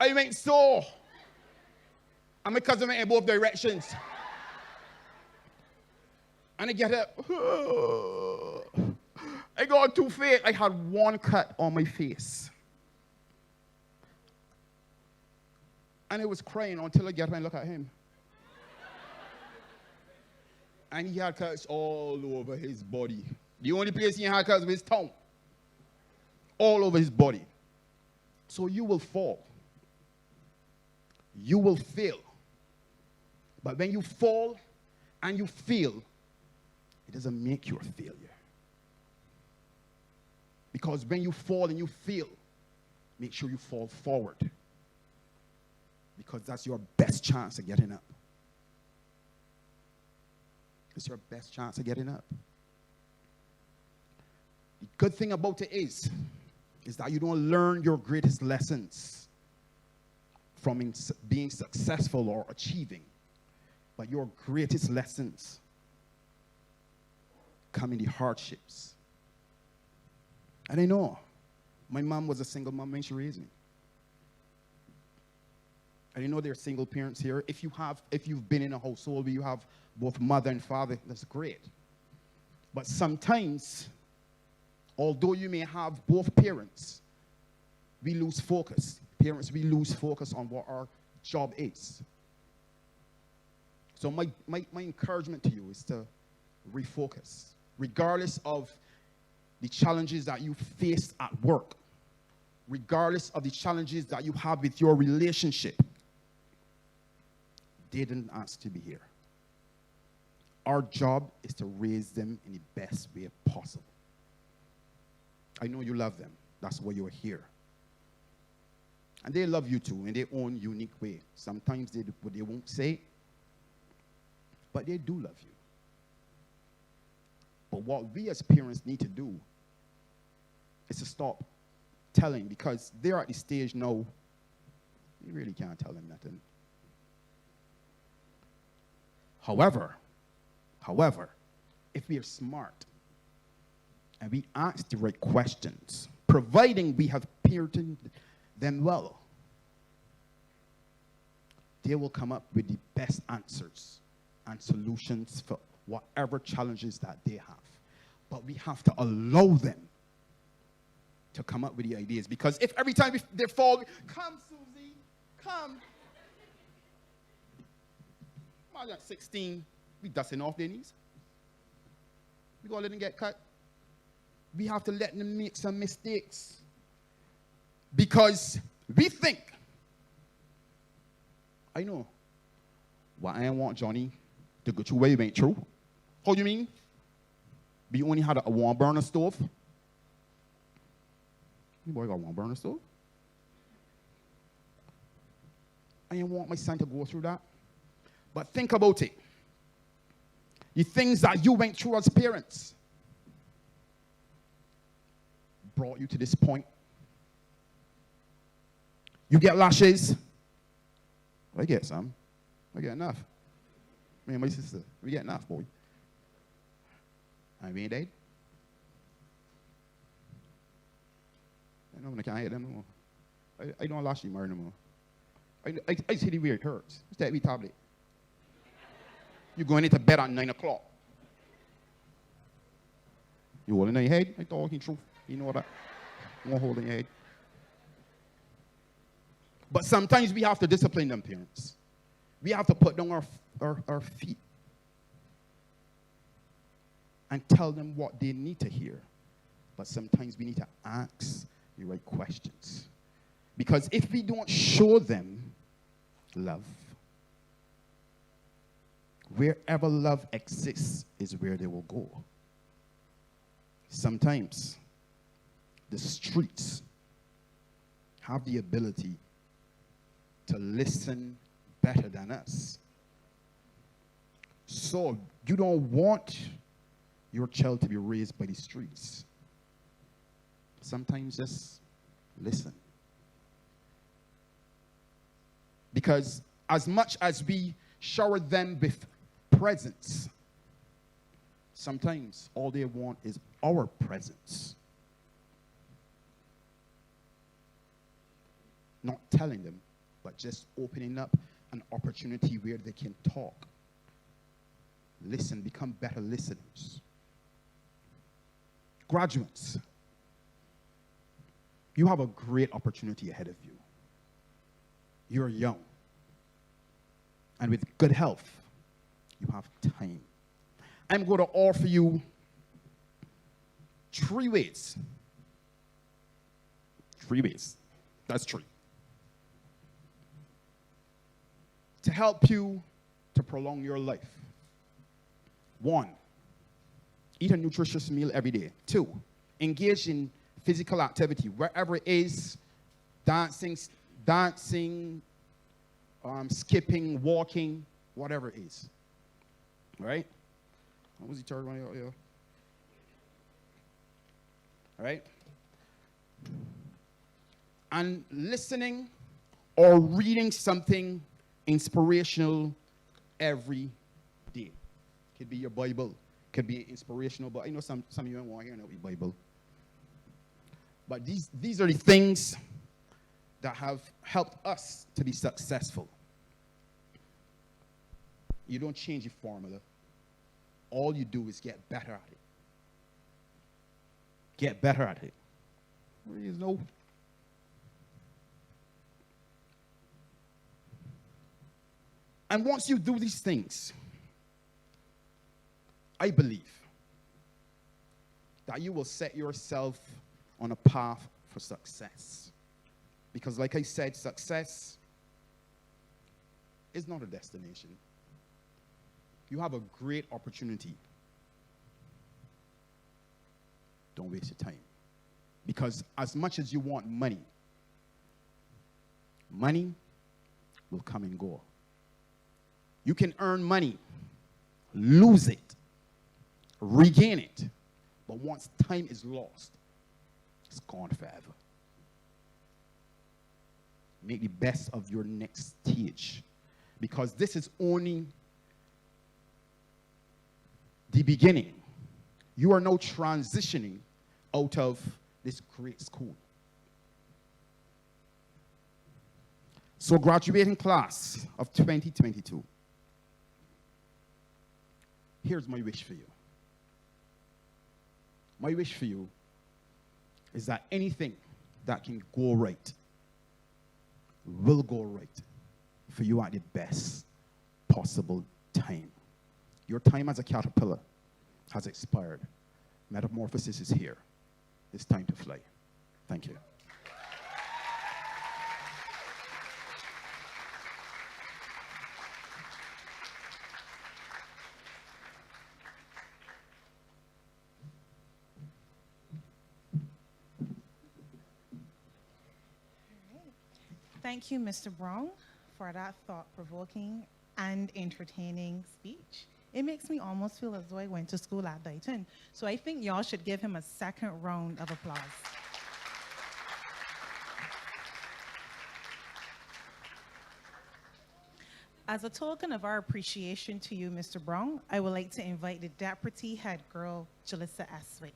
I went so. And my cousin went in both directions. And I get up. I got too fat. I had one cut on my face. And I was crying until I get up and look at him. And he had cuts all over his body. The only place he had cuts was his tongue. All over his body. So you will fall. You will fail. But when you fall and you fail, it doesn't make you a failure. Because when you fall and you fail, make sure you fall forward. Because that's your best chance of getting up. It's your best chance of getting up. The good thing about it is that you don't learn your greatest lessons from being successful or achieving. But your greatest lessons come in the hardships. And I know, my mom was a single mom when she raised me. And you know there are single parents here. If you've been in a household where you have both mother and father, that's great. But sometimes, although you may have both parents, we lose focus. Parents, we lose focus on what our job is. So my encouragement to you is to refocus. Regardless of the challenges that you face at work, regardless of the challenges that you have with your relationship, they didn't ask to be here. Our job is to raise them in the best way possible. I know you love them. That's why you're here. And they love you too in their own unique way. Sometimes they won't say, but they do love you. But what we as parents need to do is to stop telling, because they're at the stage now, you really can't tell them nothing. However, if we are smart and we ask the right questions, providing we have parented them well, they will come up with the best answers and solutions for whatever challenges that they have. But we have to allow them to come up with the ideas. Because if every time they fall, come, Susie, come. Imagine at 16, we dusting off their knees. We gonna let them get cut. We have to let them make some mistakes. Because we think, I know, well, I want Johnny to go through where he went through. How do you mean? We only had a warm burner stove. You boy got a warm burner stove? I didn't want my son to go through that. But think about it. The things that you went through as parents brought you to this point. You get lashes. I get some. I get enough. Me and my sister, we get enough, boy. And we ain't dead. I know when I can't hit them no more. I don't lash you more no more. I see the way it hurts. It's that wee tablet. You're going into bed at 9 o'clock. You holding in your head? I talking truth. You know that. You won't hold in your head. But sometimes we have to discipline them, parents. We have to put down our feet and tell them what they need to hear. But sometimes we need to ask the right questions. Because if we don't show them love, wherever love exists is where they will go. Sometimes the streets have the ability to listen better than us. So you don't want your child to be raised by the streets. Sometimes just Listen. Because as much as we shower them with presents, sometimes all they want is our presence. Not telling them, but just opening up an opportunity where they can talk. Listen, become better listeners. Graduates, you have a great opportunity ahead of you. You're young. And with good health, you have time. I'm going to offer you 3 ways. 3 ways. That's 3. To help you to prolong your life. 1, eat a nutritious meal every day. 2, engage in physical activity, wherever it is, dancing, skipping, walking, whatever it is. Right? What was the third one? Yeah. All right? And listening or reading something inspirational every day. Could be your Bible. Could be inspirational, but I know some of you don't want to hear no Bible. But these are the things that have helped us to be successful. You don't change your formula. All you do is get better at it. Get better at it. There is no. And once you do these things, I believe that you will set yourself on a path for success. Because like I said, success is not a destination. You have a great opportunity. Don't waste your time. Because as much as you want money, money will come and go. You can earn money, lose it, regain it. But once time is lost, it's gone forever. Make the best of your next stage. Because this is only the beginning. You are now transitioning out of this great school. So graduating class of 2022. Here's my wish for you. My wish for you is that anything that can go right will go right for you at the best possible time. Your time as a caterpillar has expired. Metamorphosis is here. It's time to fly. Thank you. Thank you, Mr. Brown, for that thought-provoking and entertaining speech. It makes me almost feel as though I went to school at Deighton. So I think y'all should give him a second round of applause. As a token of our appreciation to you, Mr. Brown, I would like to invite the Deputy Head Girl, Jalissa Eswick.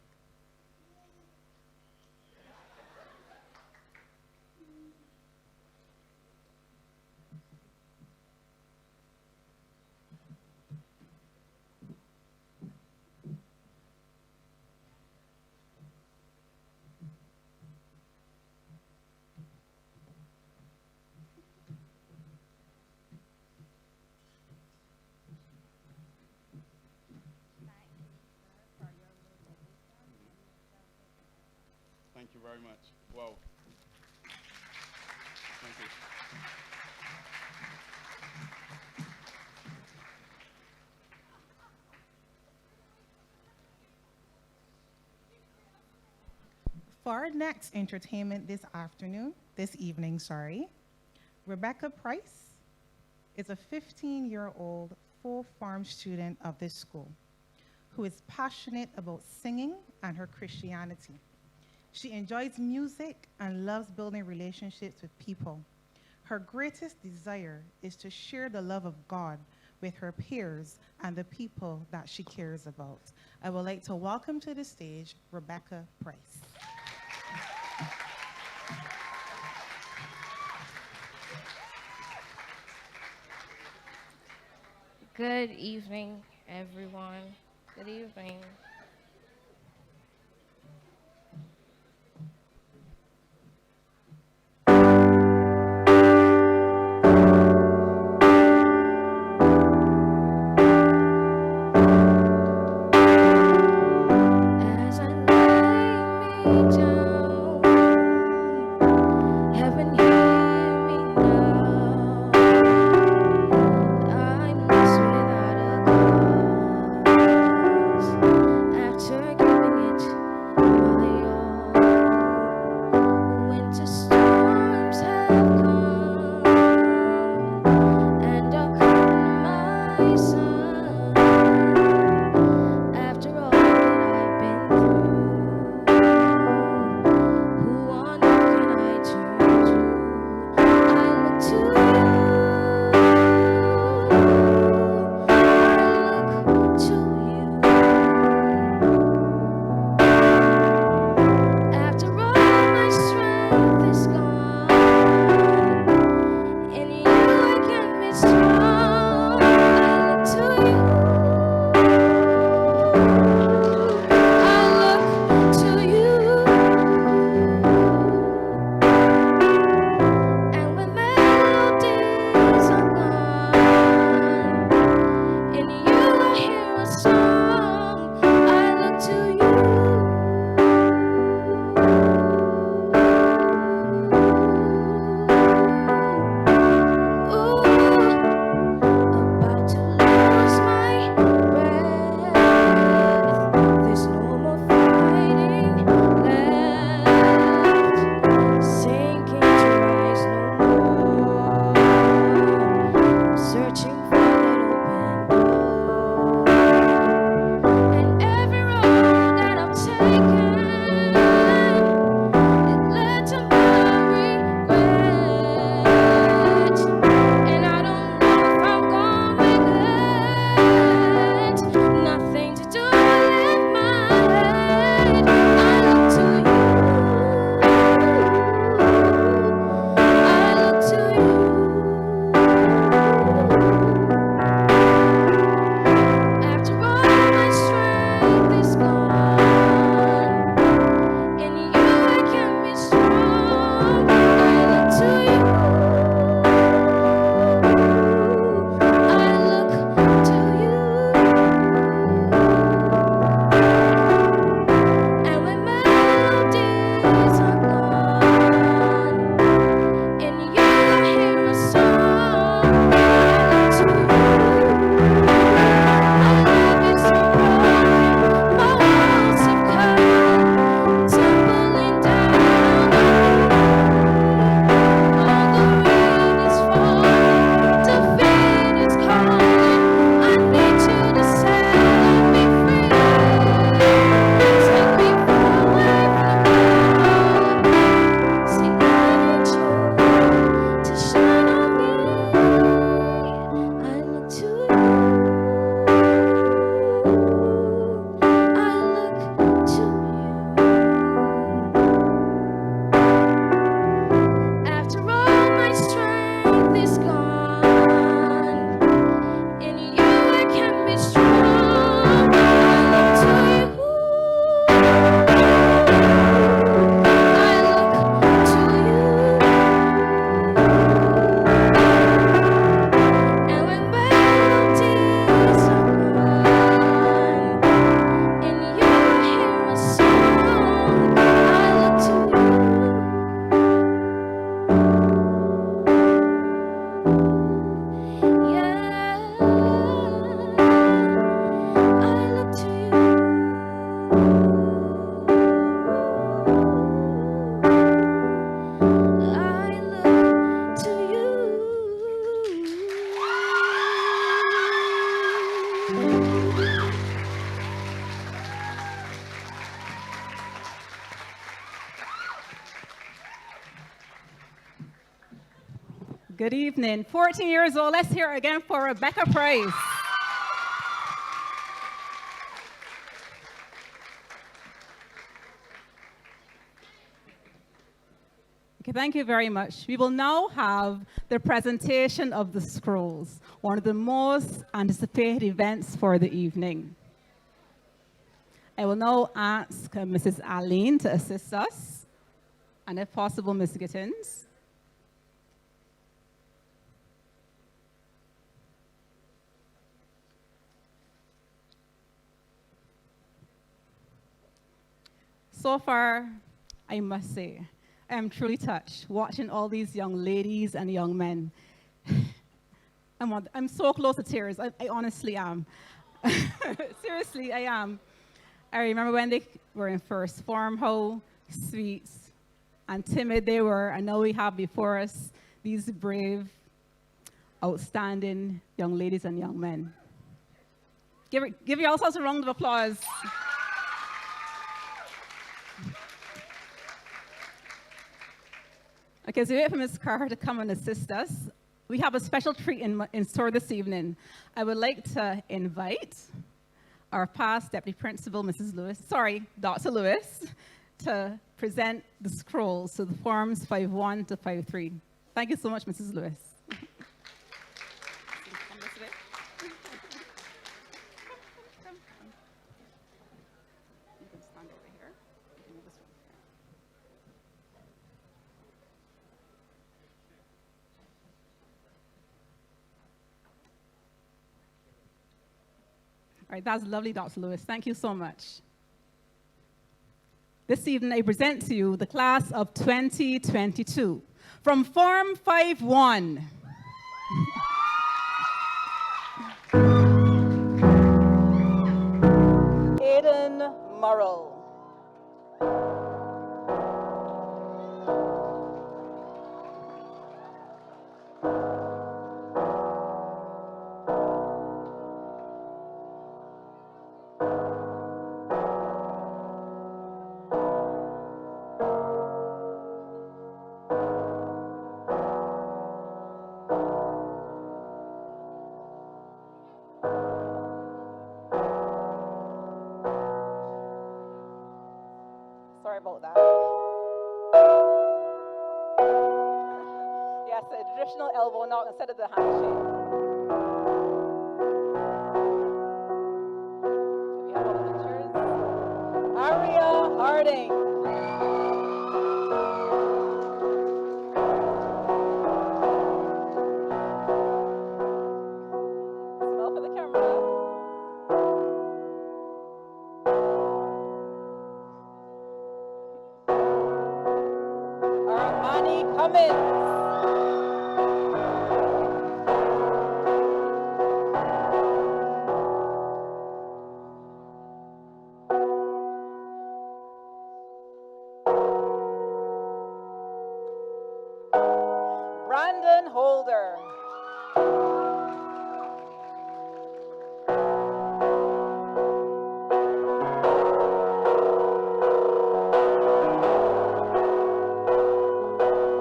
Thank you very much. Wow. Thank you. For our next entertainment this evening, Rebecca Price is a 15-year-old full-farm student of this school who is passionate about singing and her Christianity. She enjoys music and loves building relationships with people. Her greatest desire is to share the love of God with her peers and the people that she cares about. I would like to welcome to the stage Rebecca Price. Good evening, everyone. Good evening. As I lay me down, heaven hear me now. I'm lost without a cause. After giving it my all, winter storms have come and are calling my son. After all that I've been through, who on earth can I turn to? I look to you. I look to you. After all my strength is gone, in you I can be strong. I look to you. I look to you. And when melodies are gone, in you I hear a song. I look to you. Ooh, about to lose my breath. There's no more fighting left. Sinking to rise no more. I'm searching for that open door. And every road that I've taken, it led to my regret. And I don't know if I'm going with it. Nothing to do but lift my head. I look to you. I look to you. After all my strength is gone, in you I can be strong. I look to you. I look to you. And when melodies are gone, in you I hear a song. I look to you. My life is so broken, my walls have come tumbling down on me. All the rain is falling, defeat is calling. I need you to set me free. Take me far away from the world. Say I need you to shine on me. I look to you. I look to you. After all my strength is gone, in you I can be strong. I look to you. I look to you. And when melodies are gone, in you I hear a song. I look to you. Yeah, I look to you. I look to you. Good evening. 14 years old. Let's hear it again for Rebecca Price. Okay, thank you very much. We will now have the presentation of the scrolls, one of the most anticipated events for the evening. I will now ask Mrs. Aline to assist us, and if possible, Ms. Gittins. So far, I must say, I am truly touched watching all these young ladies and young men. I'm so close to tears. I honestly am. Seriously, I am. I remember when they were in first form, how sweet and timid they were, and now we have before us these brave, outstanding young ladies and young men. Give yourselves a round of applause. Okay, so we wait for Ms. Carr to come and assist us. We have a special treat in store this evening. I would like to invite our past Deputy Principal, Dr. Lewis, to present the scrolls to the forms 5-1 to 5-3. Thank you so much, Mrs. Lewis. All right, that's lovely, Dr. Lewis. Thank you so much. This evening, I present to you the class of 2022 from Form 5-1. Aiden Murrell. Sorry about that. Yes, the traditional elbow knock instead of the handshake. Do we have all the pictures? Aria Harding. Smile for the camera. Armani Cummins. Brandon Holder.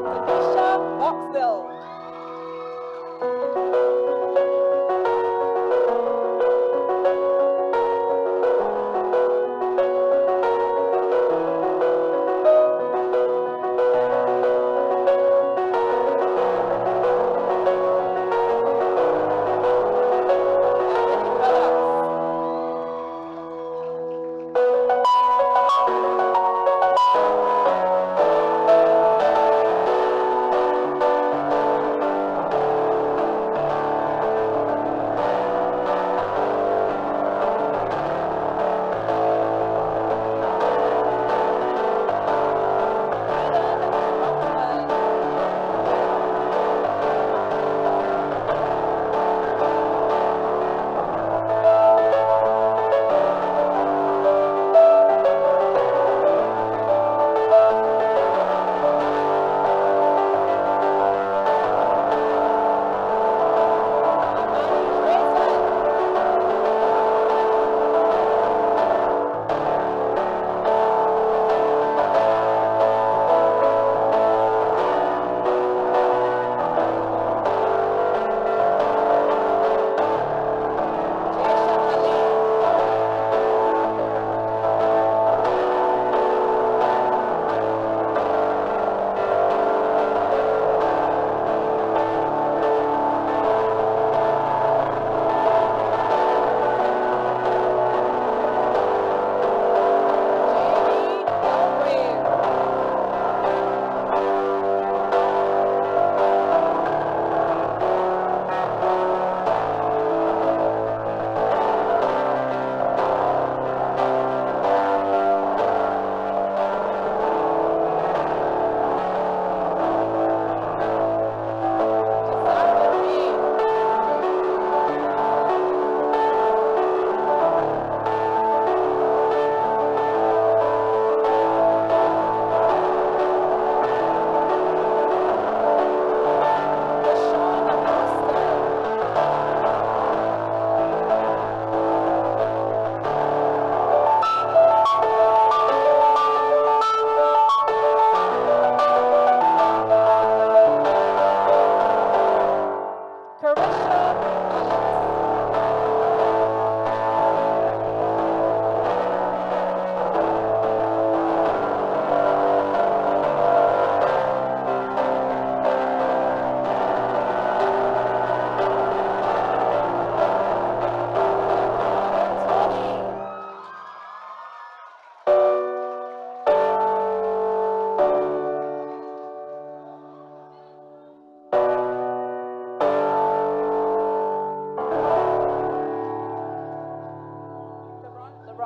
Tanisha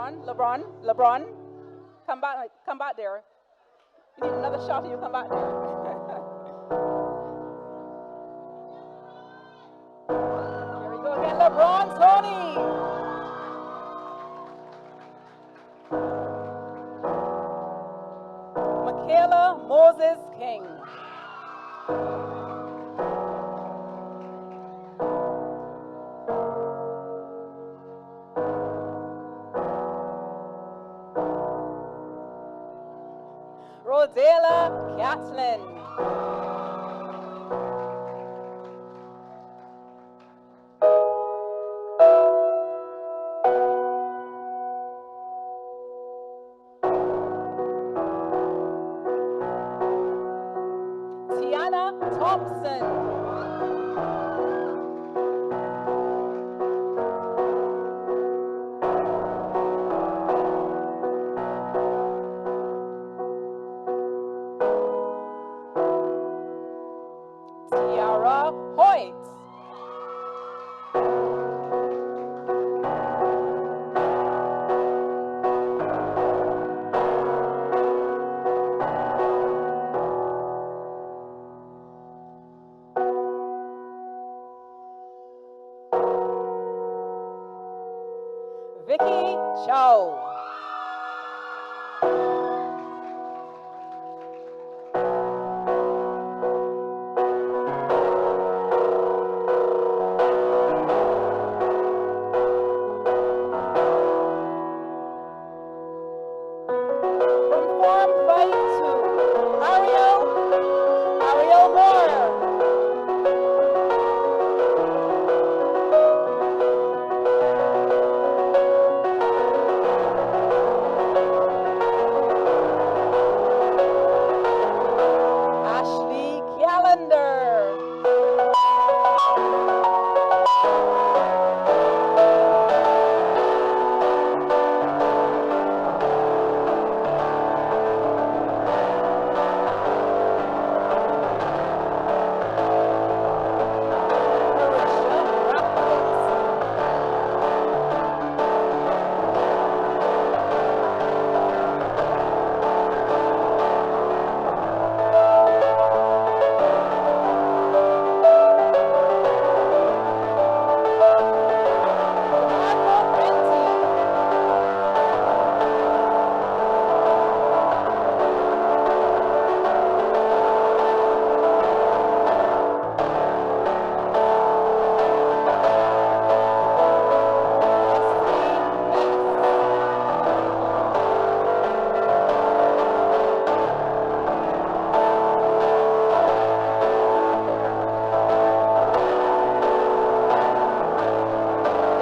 LeBron, come back there. You need another shot and you come back there. Here we go again, LeBron, Tony. Michaela Moses King. Rodela Catlin. Tiana Thompson. Tiara Hoyt. Vicky Chow. From Form 5-2, Ariel Moore. Ashley Callender.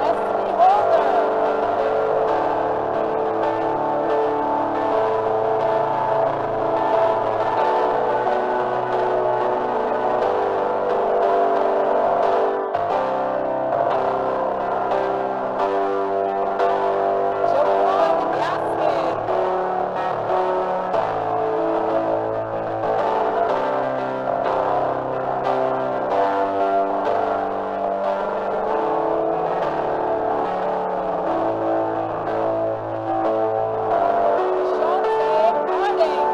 Destiny Holder. Javon Gaskin. Shante Harding.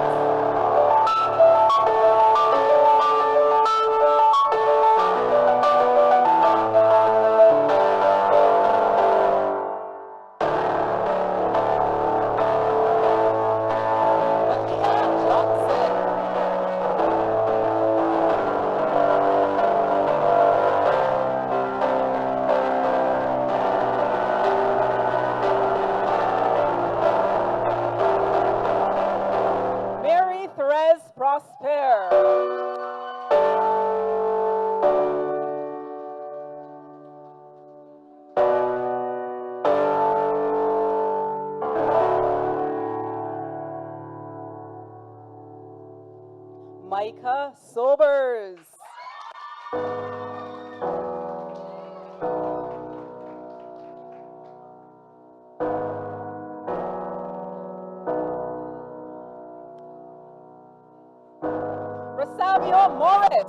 Keisha Hewitt. Makia Johnson. Mary Therese Prosper. Micah Sobers. Joshua Morris.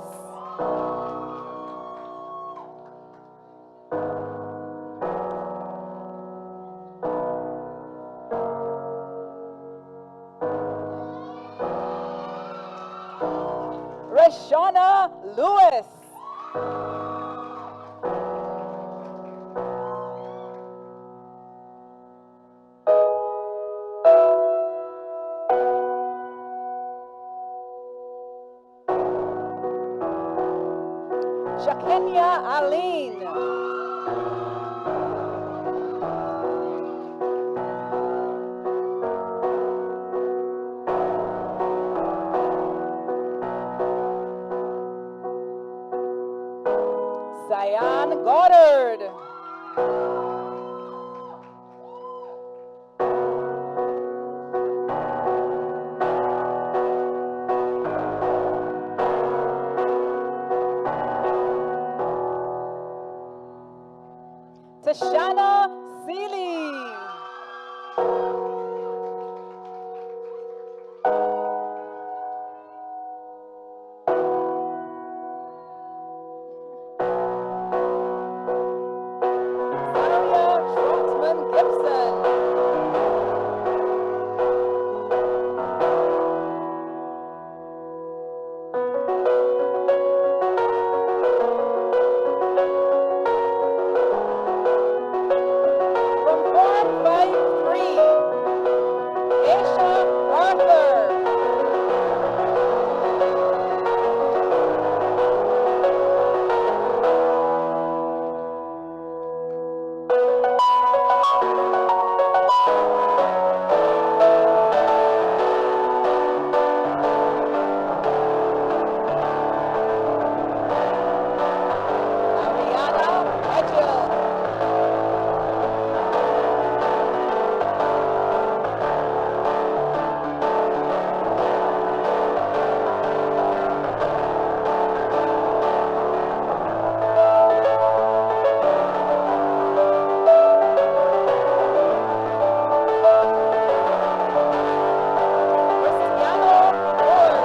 Rashana Lewis. Shakenya Aline. Cyan Goddard. Tashana Seeley. Zaria Trotman Gibson. From Farm 5-3, Aisha Arthur. Ariana Edgell. Cristiano Ford.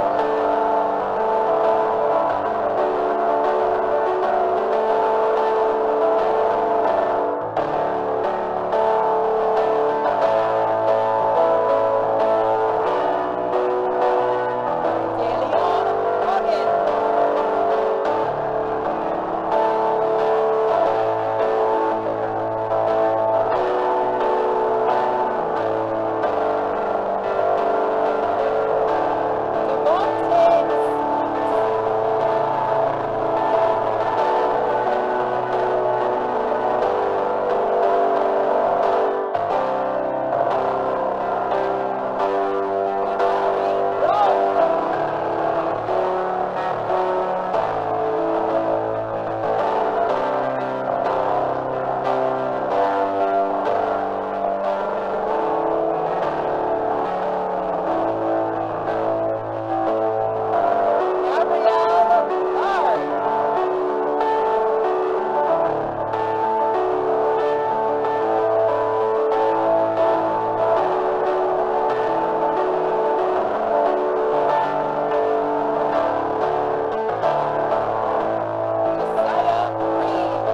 DeLeon Morgan. Devontae Brown. Gabrielle Lard. Josiah Reed.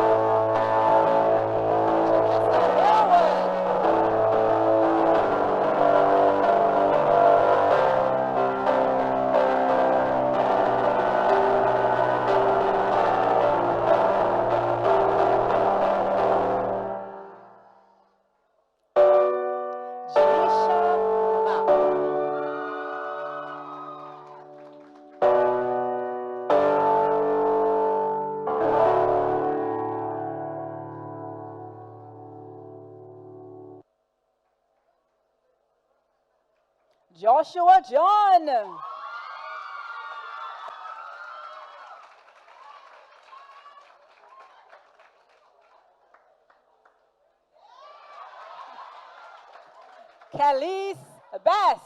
Janessa Harwood. Janisha Mao. Joshua John. Khalees Best.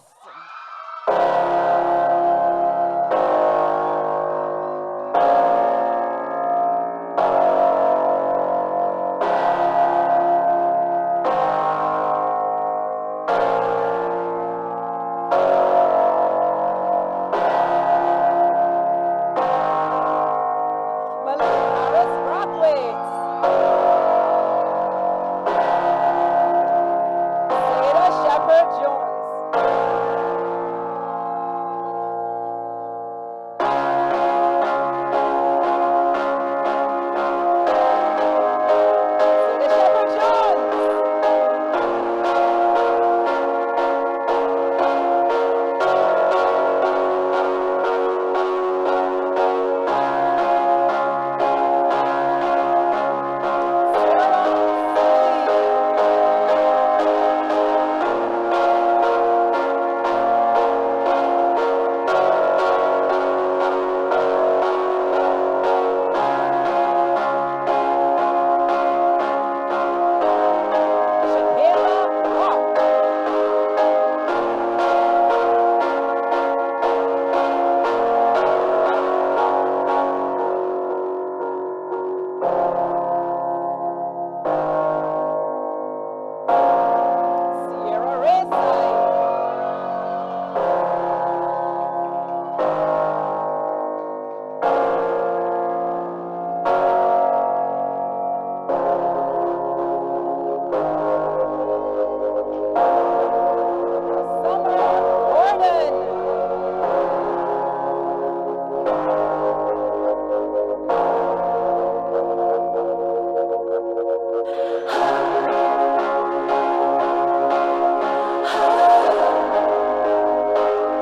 Sierra Rayside. Summer Gordon.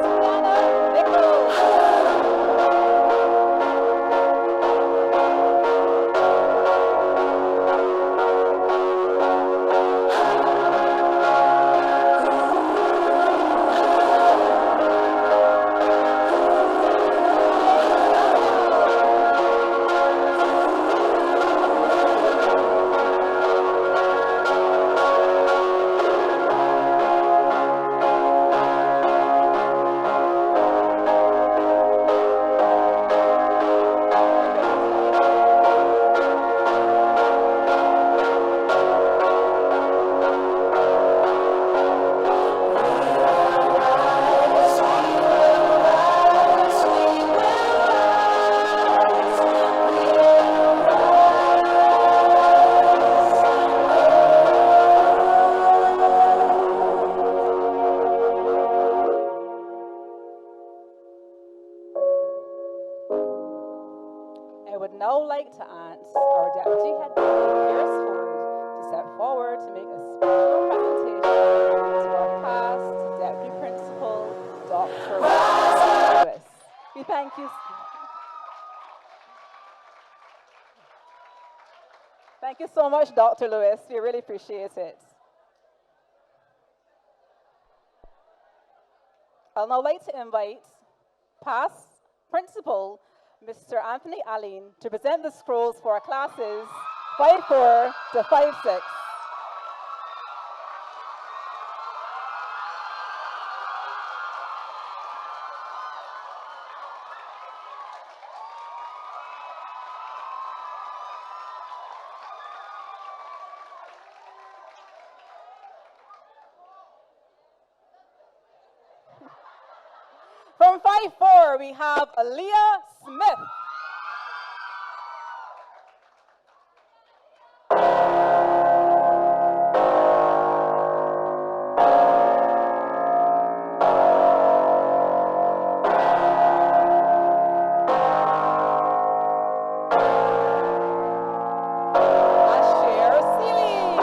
Tiana Nichols. I would now like to ask our Deputy Head Pierce Ford to step forward to make a special presentation to our past Deputy Principal, Dr. Lewis. We thank you. Thank you so much, Dr. Lewis. We really appreciate it. I'll now like to invite past Principal, Mr. Anthony Allen, to present the scrolls for our classes 5-4 to 5-6. From 5-4, we have Aaliyah Smith. Asher Seeley.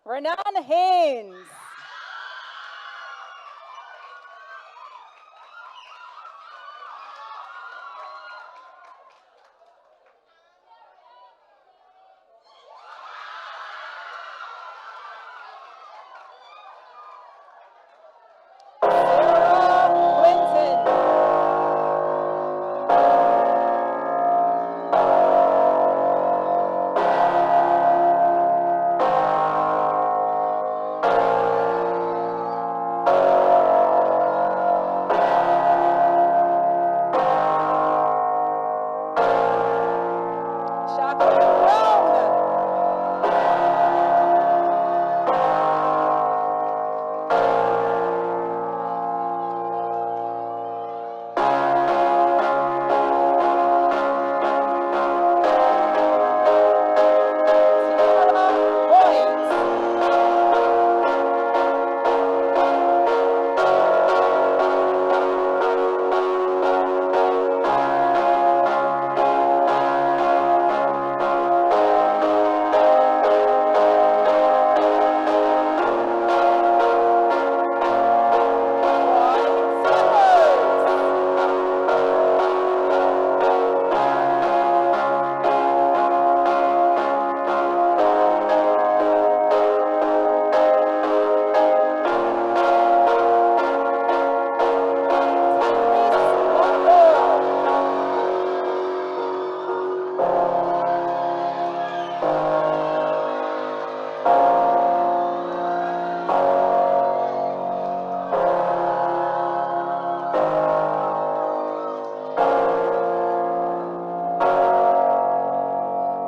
Renan Haynes. Sarah Clinton. Shaka Brown. Tiara Boyd. Troy Sanders. Tyrese Butler.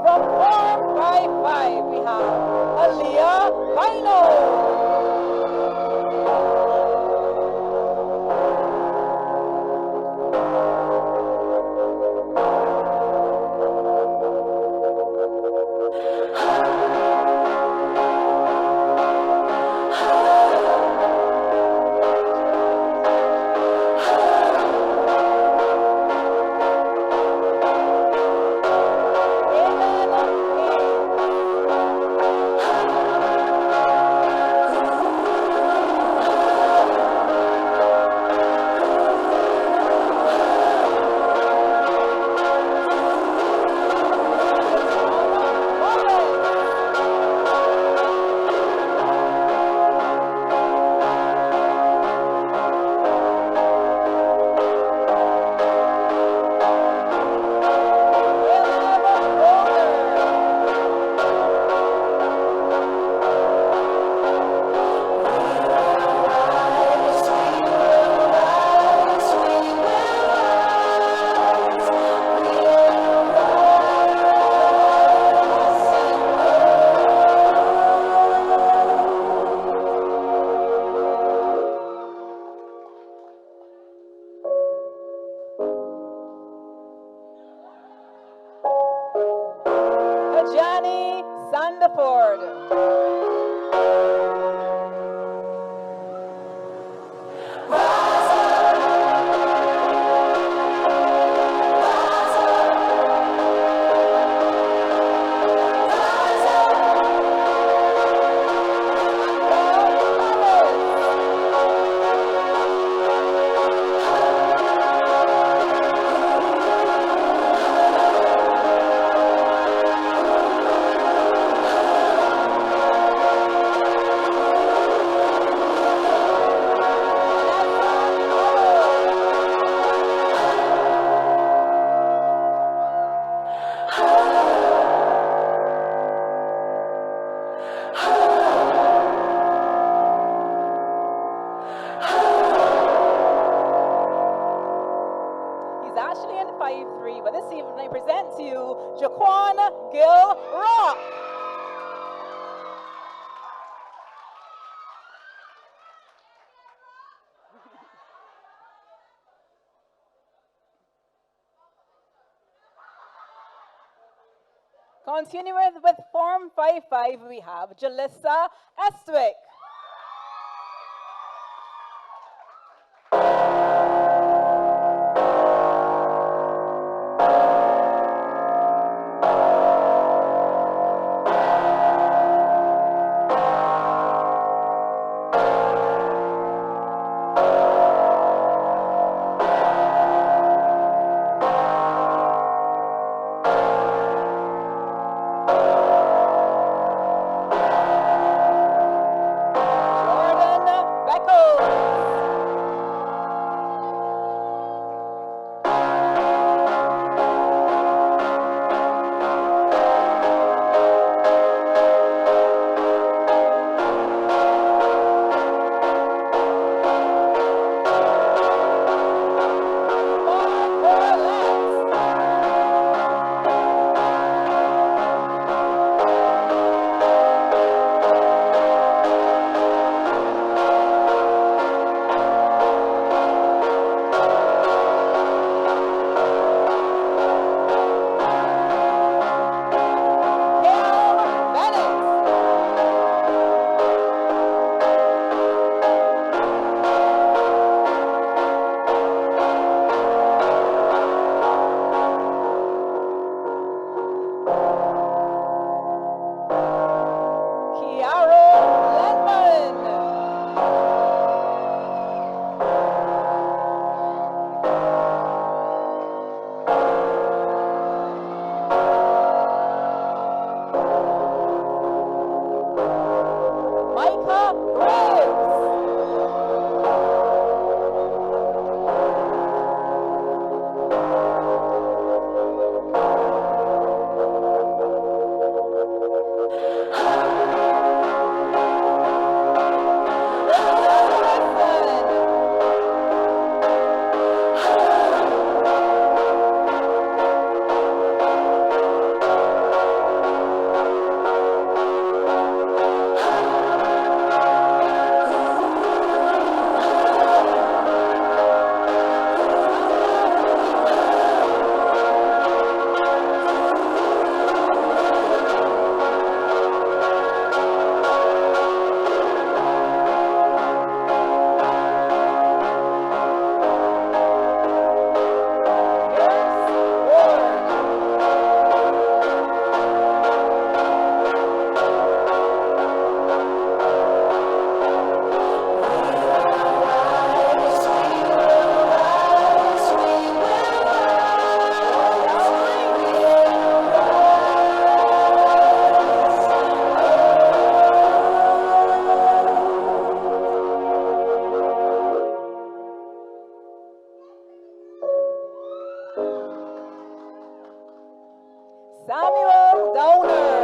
From 455, we have Aaliyah Bino. Amen. Johnny Sandiford. 5-3. But this evening I present to you Jaquan Gil Rock. Continuing with Form 5-5, we have Jalissa Estwick. Samuel Downer.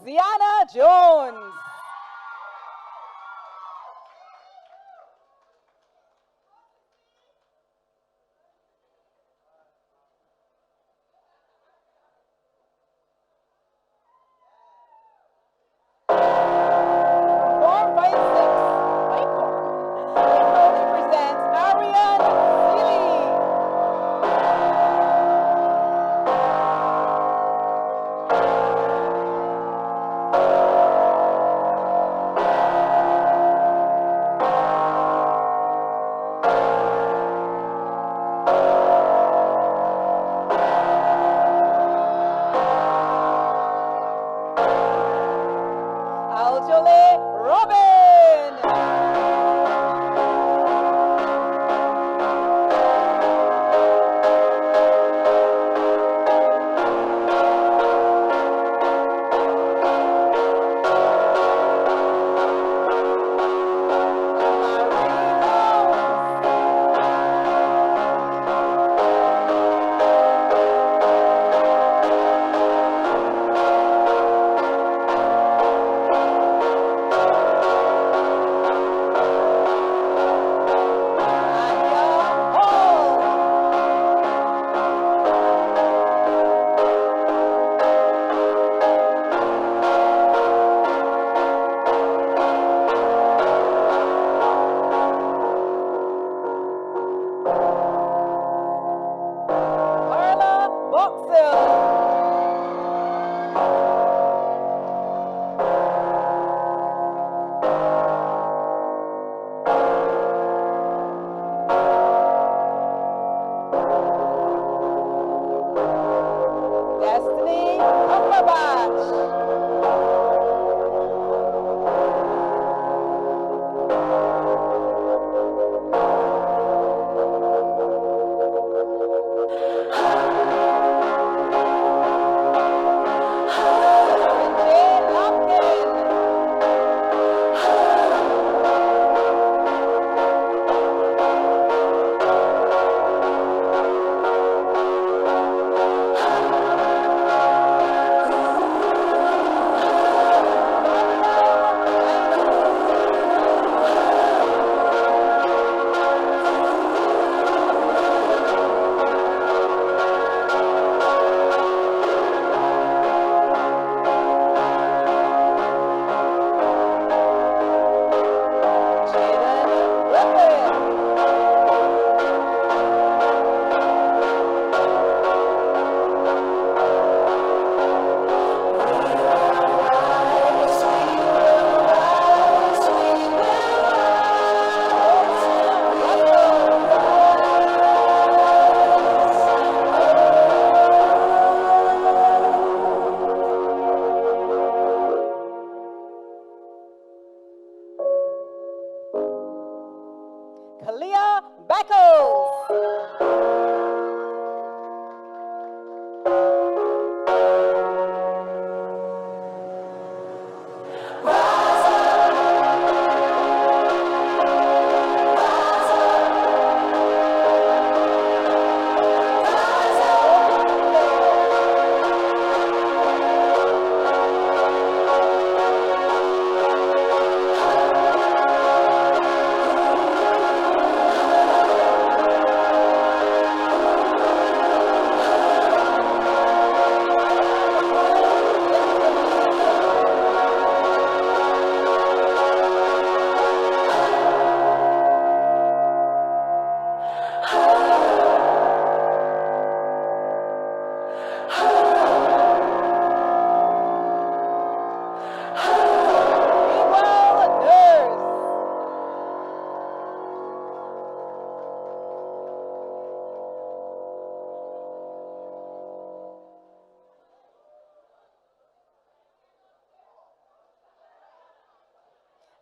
Ziana Jones. Form 5-6.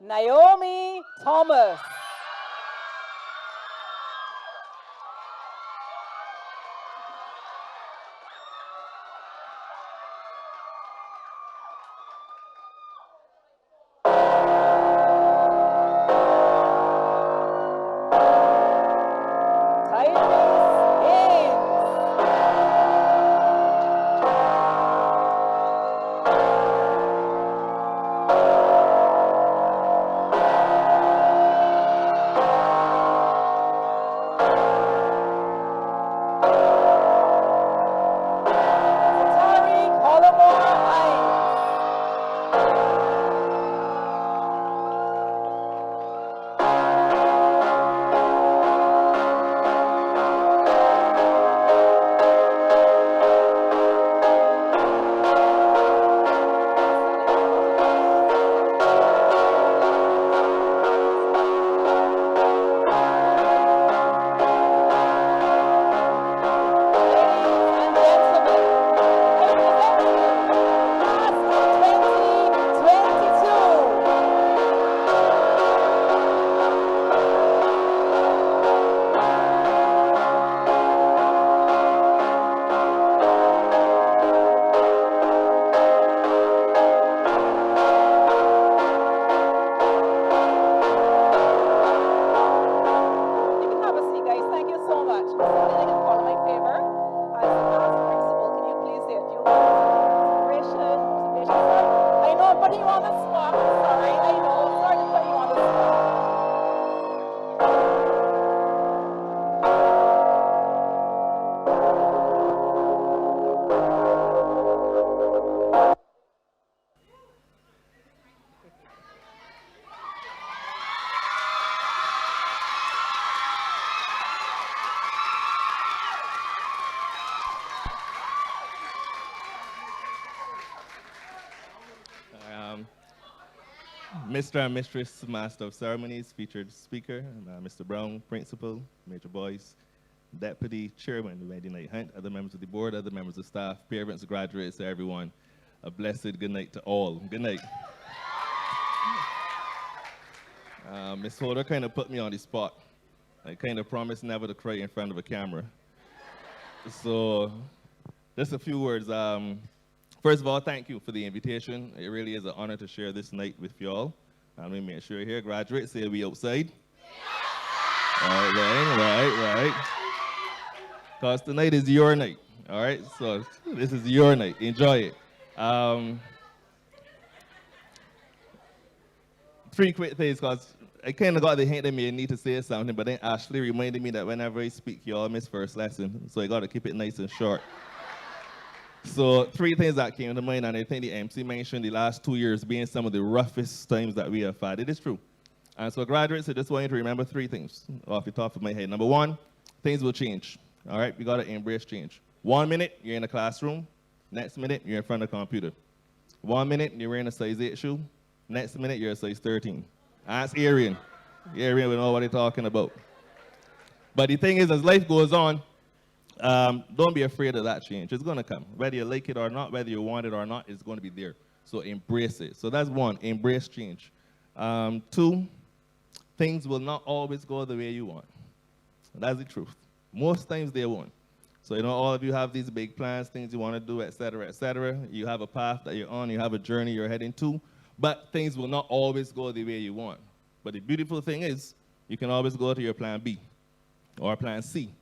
Naomi Thomas. Mr. and Mistress Master of Ceremonies, featured speaker, Mr. Brown, Principal, Major Boyce, Deputy Chairman, Wendy Knight Hunt, other members of the board, other members of staff, parents, graduates, everyone. A blessed good night to all. Good night. Ms. Holder kind of put me on the spot. I kind of promised never to cry in front of a camera. So, just a few words. First of all, thank you for the invitation. It really is an honor to share this night with y'all. Let me make sure here, graduates, say we outside. Right. Because tonight is your night, all right? So this is your night. Enjoy it. 3 quick things, because I kind of got the hint that me need to say something, but then Ashley reminded me that whenever I speak, you all miss first lesson, so I got to keep it nice and short. So 3 things that came to mind, and I think the MC mentioned the last 2 years being some of the roughest times that we have had. It is true. And so graduates, I just want you to remember 3 things off the top of my head. Number 1, things will change. All right, we got to embrace change. 1 minute, you're in a classroom. Next minute, you're in front of a computer. 1 minute, you're wearing a size 8 shoe. Next minute, you're a size 13. Ask Arian. Arian will know what he's talking about. But the thing is, as life goes on, don't be afraid of that change. It's going to come. Whether you like it or not, whether you want it or not, it's going to be there. So embrace it. So that's 1, embrace change. 2, things will not always go the way you want. That's the truth. Most times they won't. So, all of you have these big plans, things you want to do, et cetera, et cetera. You have a path that you're on. You have a journey you're heading to. But things will not always go the way you want. But the beautiful thing is, you can always go to your plan B or plan C,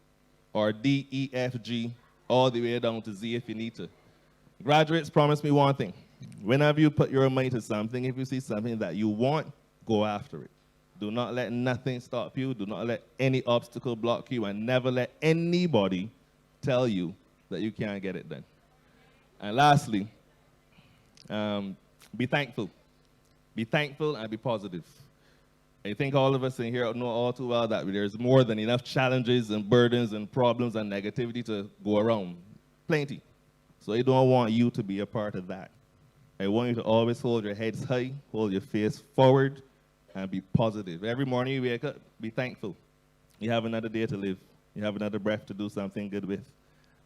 or D, E, F, G, all the way down to Z if you need to. Graduates, promise me one thing. Whenever you put your mind to something, if you see something that you want, go after it. Do not let nothing stop you. Do not let any obstacle block you, and never let anybody tell you that you can't get it done. And lastly, be thankful. Be thankful and be positive. I think all of us in here know all too well that there's more than enough challenges and burdens and problems and negativity to go around. Plenty. So I don't want you to be a part of that. I want you to always hold your heads high, hold your face forward, and be positive. Every morning you wake up, be thankful. You have another day to live. You have another breath to do something good with.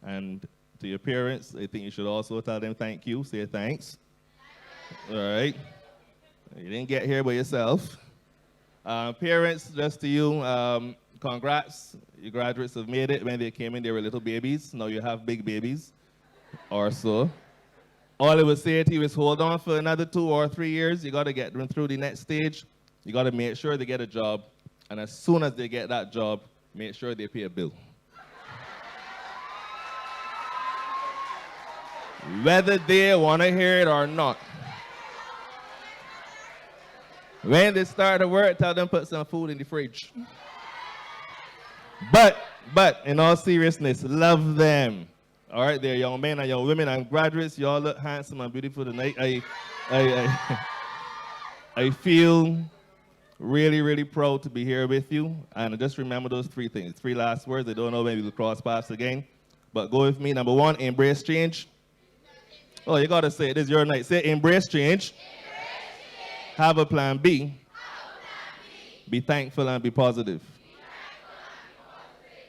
And to your parents, I think you should also tell them thank you. Say thanks. All right. You didn't get here by yourself. Parents, just to you, congrats. Your graduates have made it. When they came in, they were little babies. Now you have big babies, or so. All I would say to you is hold on for another 2 or 3 years. You got to get them through the next stage. You got to make sure they get a job. And as soon as they get that job, make sure they pay a bill. Whether they want to hear it or not. When they start to work, tell them put some food in the fridge. But in all seriousness, love them. All right, they're young men and young women and graduates. You all look handsome and beautiful tonight. I feel really, really proud to be here with you. And just remember those 3 things, 3 last words. I don't know, maybe we'll cross paths again. But go with me. Number 1, embrace change. Oh, you got to say it. This is your night. Say embrace change. Have a plan B. Be thankful and be positive.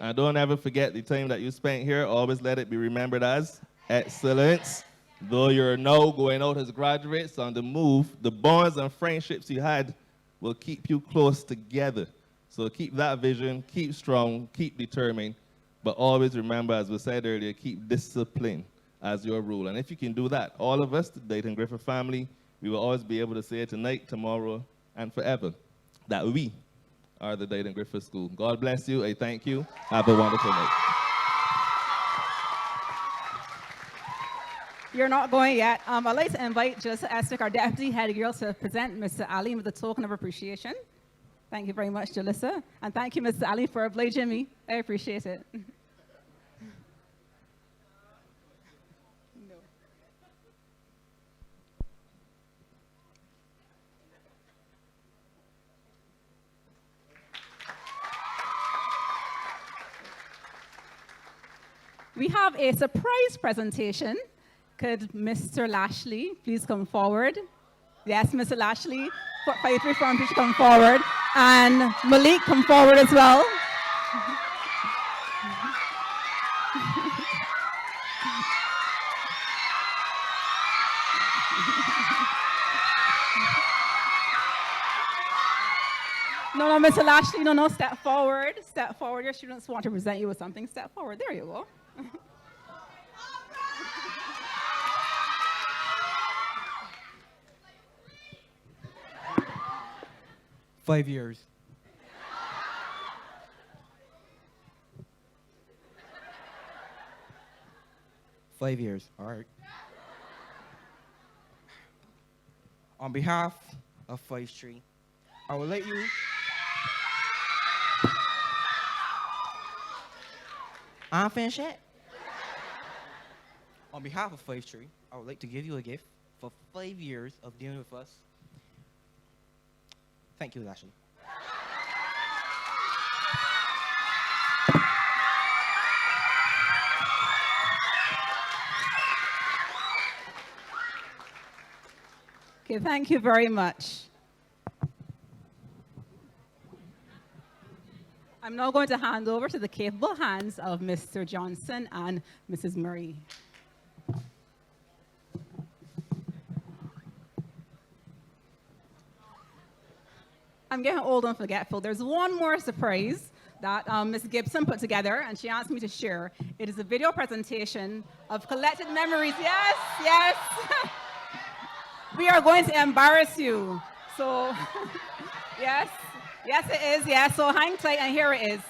And don't ever forget the time that you spent here. Always let it be remembered as excellence. Though you're now going out as graduates on the move, the bonds and friendships you had will keep you close together. So keep that vision, keep strong, keep determined, but always remember, as we said earlier, keep discipline as your rule. And if you can do that, all of us, the Deighton Griffith family, we will always be able to say tonight, tomorrow, and forever that we are the Deighton Griffith School. God bless you. I thank you. Have a wonderful night. You're not going yet. I'd like to invite just ask our deputy head girl to present Mr. Ali with a token of appreciation. Thank you very much, Jalissa. And thank you, Mr. Ali, for obliging me. I appreciate it. We have a surprise presentation. Could Mr. Lashley please come forward? Yes, Mr. Lashley, 53 Farm, please come forward. And Malik, come forward as well. No, Mr. Lashley, no, step forward. Step forward. Your students want to present you with something. Step forward. There you go. 5 years. Five years, all right. On behalf of 5th Street, I will let you. I'm finished yet. On behalf of 5th Street, I would like to give you a gift for 5 years of dealing with us. Thank you, Lashley. Okay, thank you very much. I'm now going to hand over to the capable hands of Mr. Johnson and Mrs. Murray. I'm getting old and forgetful. There's one more surprise that Ms. Gibson put together, and she asked me to share. It is a video presentation of collected memories. Yes, yes. We are going to embarrass you. So, yes, yes it is, yes. So hang tight, and here it is.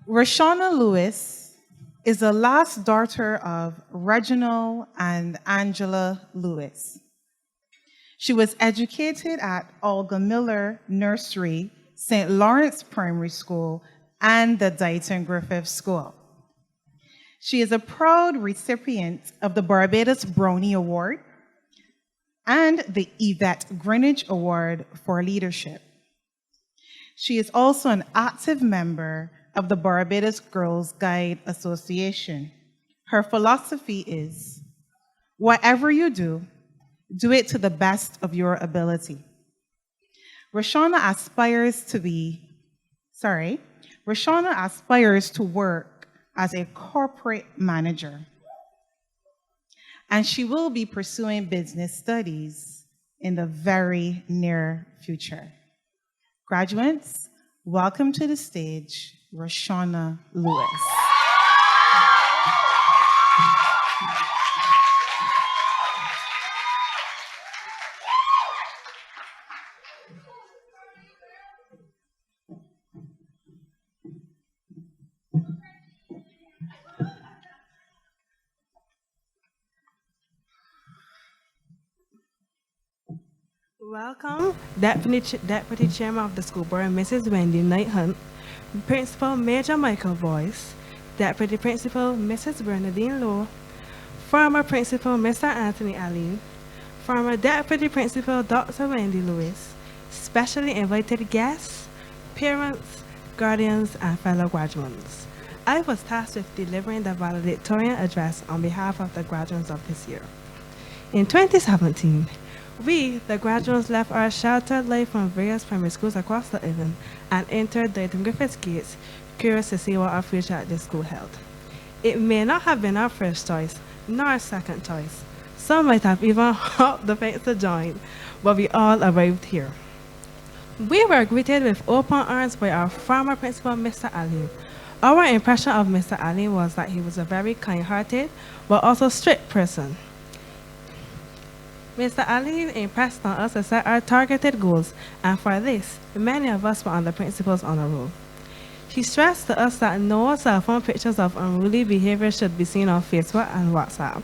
Roshana Lewis is the last daughter of Reginald and Angela Lewis. She was educated at Olga Miller Nursery, St. Lawrence Primary School, and the Deighton Griffith School. She is a proud recipient of the Barbados Brownie Award and the Yvette Greenwich Award for Leadership. She is also an active member of the Barbados Girls Guide Association. Her philosophy is, whatever you do, do it to the best of your ability. Roshana aspires to work as a corporate manager, and she will be pursuing business studies in the very near future. Graduates, welcome to the stage, Roshana Lewis. Welcome, Deputy Chairman of the School Board, Mrs. Wendy Knight Hunt, Principal Major Michael Boyce, Deputy Principal Mrs. Bernadine Lowe, former Principal Mr. Anthony Allen, former Deputy Principal Dr. Wendy Lewis, specially invited guests, parents, guardians, and fellow graduates. I was tasked with delivering the valedictorian address on behalf of the graduates of this year. In 2017, we, the graduates, left our sheltered life from various primary schools across the island and entered Deighton Griffith's gates, curious to see what our future at this school held. It may not have been our first choice, nor our second choice. Some might have even hopped the fence to join, but we all arrived here. We were greeted with open arms by our former principal, Mr. Allen. Our impression of Mr. Allen was that he was a very kind-hearted, but also strict person. Mr. Allen impressed on us to set our targeted goals, and for this, many of us were on the principal's honor roll. He stressed to us that no cell phone pictures of unruly behavior should be seen on Facebook and WhatsApp.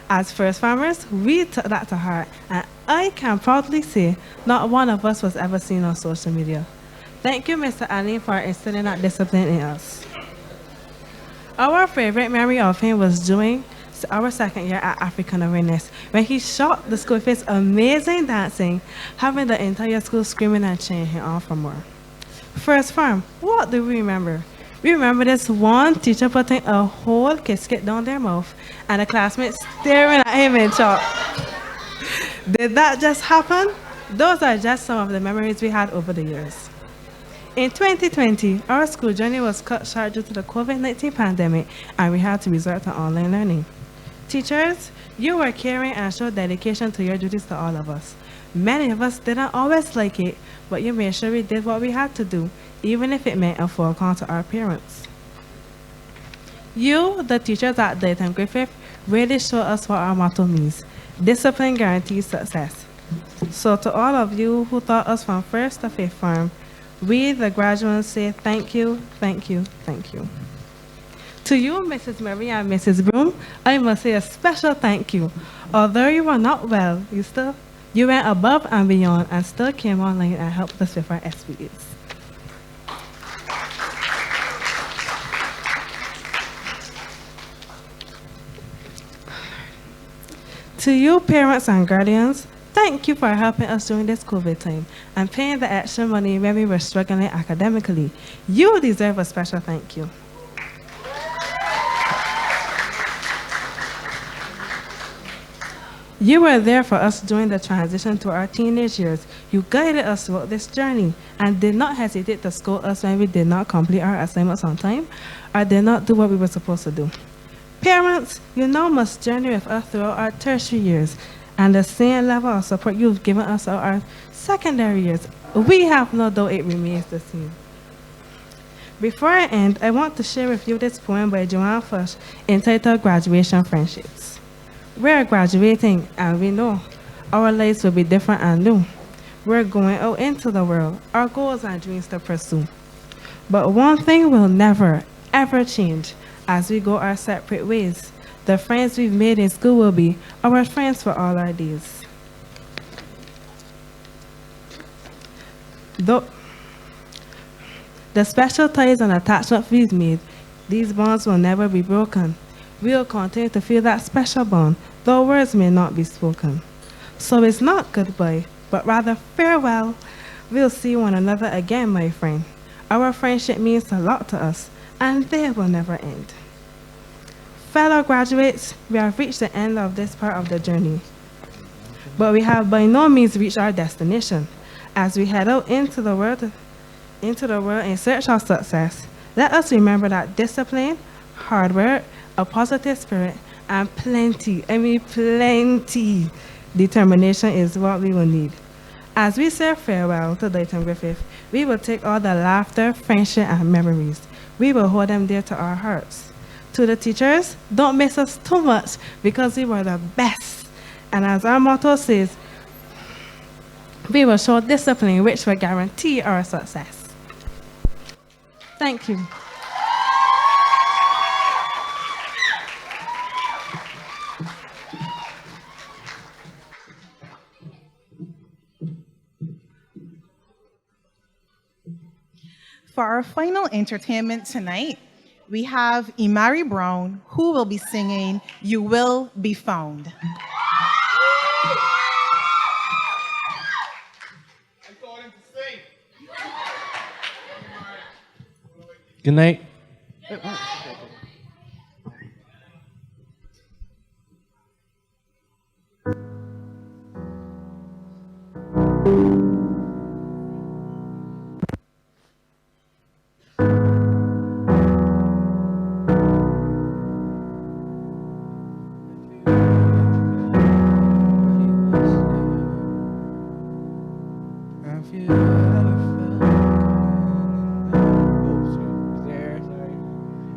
As first farmers, we took that to heart, and I can proudly say not one of us was ever seen on social media. Thank you, Mr. Allen, for instilling that discipline in us. Our favorite memory of him was during our second year at African Awareness, when he shocked the school with his amazing dancing, having the entire school screaming and cheering him on for more. First farm, what do we remember? We remember this one teacher putting a whole casket down their mouth and the classmates staring at him in shock. Did that just happen? Those are just some of the memories we had over the years. In 2020, our school journey was cut short due to the COVID-19 pandemic, and we had to resort to online learning. Teachers, you were caring and showed dedication to your duties to all of us. Many of us didn't always like it, but you made sure we did what we had to do, even if it meant a full count to our parents. You, the teachers at Deighton Griffith, really showed us what our motto means. Discipline guarantees success. So to all of you who taught us from first to fifth form, we, the graduates, say thank you, thank you, thank you. To you, Mrs. Marie and Mrs. Broom, I must say a special thank you. Although you were not well, you went above and beyond and still came online and helped us with our SPAs. To you, parents and guardians, thank you for helping us during this COVID time and paying the extra money when we were struggling academically. You deserve a special thank you. You were there for us during the transition to our teenage years. You guided us throughout this journey and did not hesitate to scold us when we did not complete our assignments on time or did not do what we were supposed to do. Parents, you now must journey with us throughout our tertiary years and the same level of support you've given us throughout our secondary years. We have no doubt it remains the same. Before I end, I want to share with you this poem by Joanne Fush entitled Graduation Friendships. We're graduating and we know our lives will be different and new. We're going out into the world, our goals and dreams to pursue. But one thing will never, ever change as we go our separate ways. The friends we've made in school will be our friends for all our days. Though the special ties and attachments we've made, these bonds will never be broken. We'll continue to feel that special bond, though words may not be spoken. So it's not goodbye, but rather farewell. We'll see one another again, my friend. Our friendship means a lot to us, and they will never end. Fellow graduates, we have reached the end of this part of the journey, but we have by no means reached our destination. As we head out into the world in search of success, let us remember that discipline, hard work, a positive spirit, and plenty determination is what we will need. As we say farewell to Deighton Griffith, we will take all the laughter, friendship, and memories. We will hold them dear to our hearts. To the teachers, don't miss us too much because we were the best. And as our motto says, we will show discipline which will guarantee our success. Thank you. For our final entertainment tonight, we have Imari Brown, who will be singing You Will Be Found. Good night.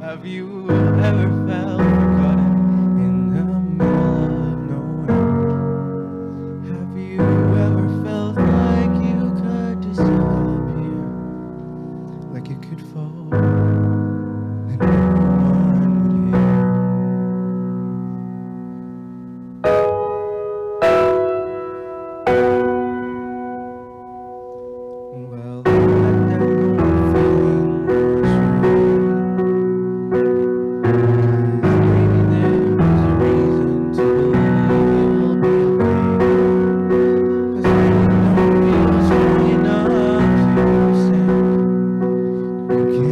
Have you ever felt forgotten in the middle of nowhere? Have you ever felt like you could disappear, like you could fall and no one would hear? Well, that feeling was you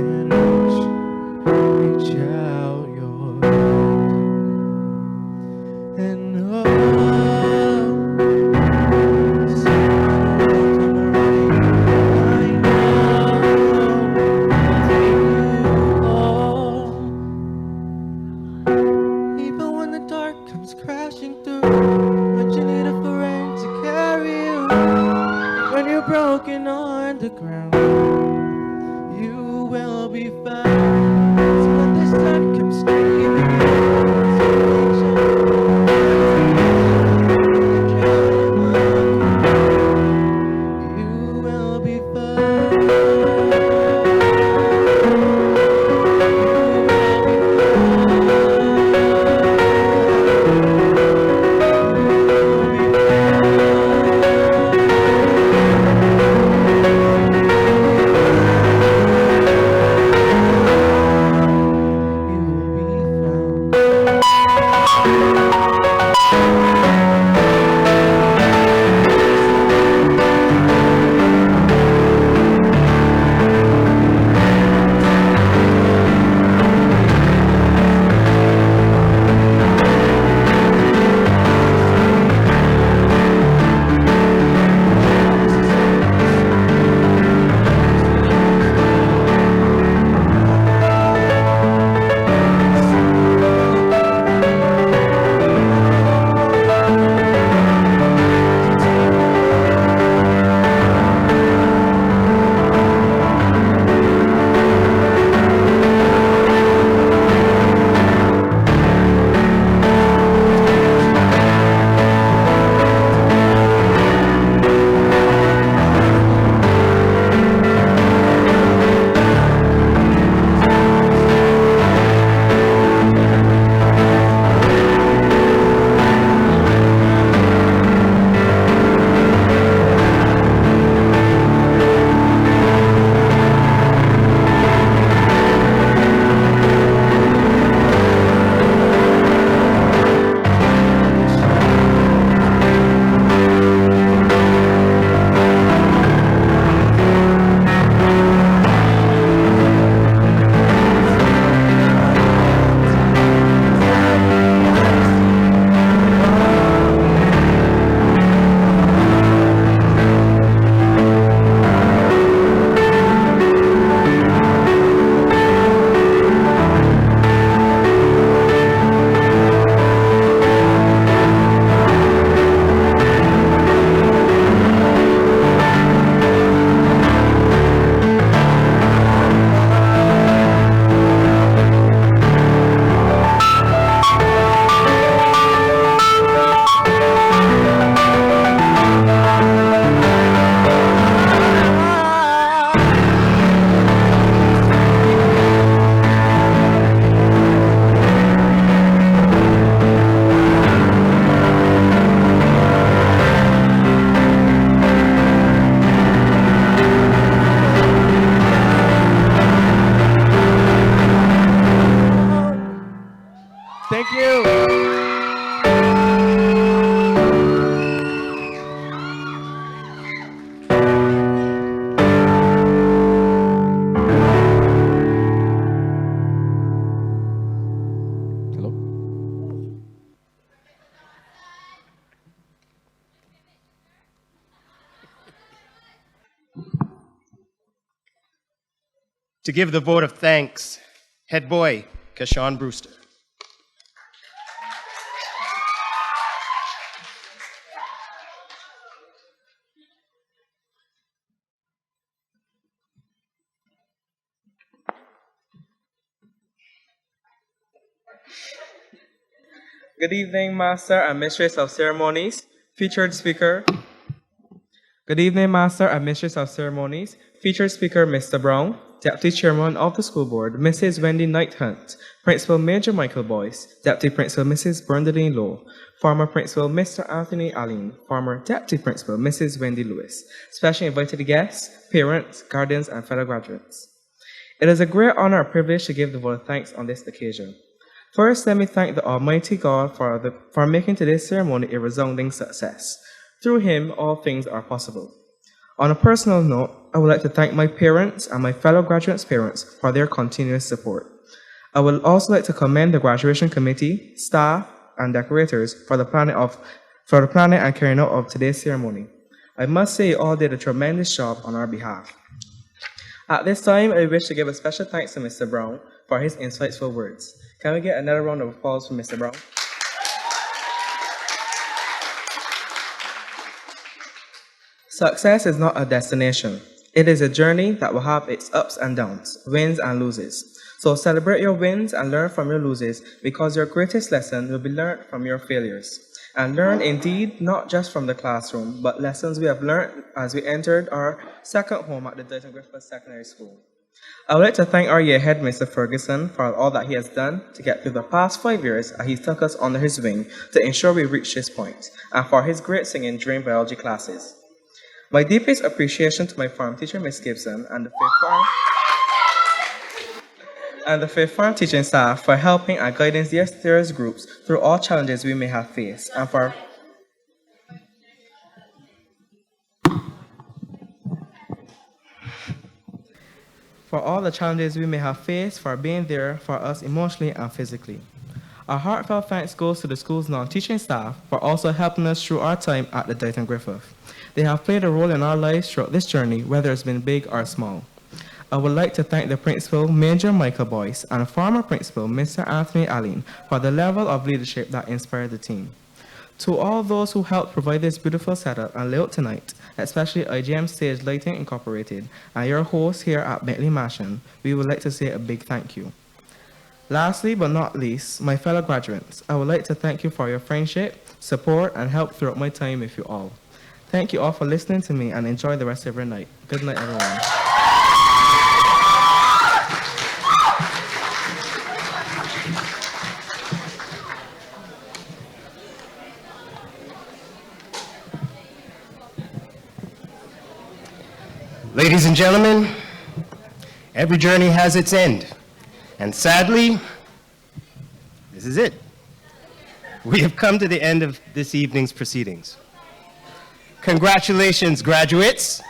To give the vote of thanks, head boy, Keshawn Brewster. Good evening, Master and Mistress of Ceremonies, featured speaker. Good evening, Master and Mistress of Ceremonies, featured speaker Mr. Brown, Deputy Chairman of the School Board, Mrs. Wendy Knight Hunt, Principal Major Michael Boyce, Deputy Principal Mrs. Bernadine Lowe, former Principal Mr. Anthony Allen, former Deputy Principal Mrs. Wendy Lewis, special invited guests, parents, guardians, and fellow graduates. It is a great honor and privilege to give the vote of thanks on this occasion. First, let me thank the Almighty God for making today's ceremony a resounding success. Through Him, all things are possible. On a personal note, I would like to thank my parents and my fellow graduates' parents for their continuous support. I would also like to commend the graduation committee, staff, and decorators for the planning and carrying out of today's ceremony. I must say you all did a tremendous job on our behalf. At this time, I wish to give a special thanks to Mr. Brown for his insightful words. Can we get another round of applause for Mr. Brown? Success is not a destination. It is a journey that will have its ups and downs, wins and loses. So celebrate your wins and learn from your losses, because your greatest lesson will be learned from your failures. And learn indeed not just from the classroom, but lessons we have learned as we entered our second home at the Deighton Griffith Secondary School. I would like to thank our year head, Mr. Ferguson, for all that he has done to get through the past 5 years as he took us under his wing to ensure we reached this point, and for his great singing during biology classes. My deepest appreciation to my form teacher, Ms. Gibson, and the fifth form teaching staff for helping and guiding these groups through all challenges we may have faced, and for all the challenges we may have faced, for being there for us emotionally and physically. Our heartfelt thanks goes to the school's non-teaching staff for also helping us through our time at the Deighton Griffith. They have played a role in our lives throughout this journey, whether it's been big or small. I would like to thank the Principal, Major Michael Boyce, and former Principal, Mr. Anthony Allen, for the level of leadership that inspired the team. To all those who helped provide this beautiful setup and layout tonight, especially IGM Stage Lighting Incorporated and your hosts here at Bentley Mansions, we would like to say a big thank you. Lastly but not least, my fellow graduates, I would like to thank you for your friendship, support, and help throughout my time with you all. Thank you all for listening to me, and enjoy the rest of your night. Good night, everyone. Ladies and gentlemen, every journey has its end. And sadly, this is it. We have come to the end of this evening's proceedings. Congratulations, graduates.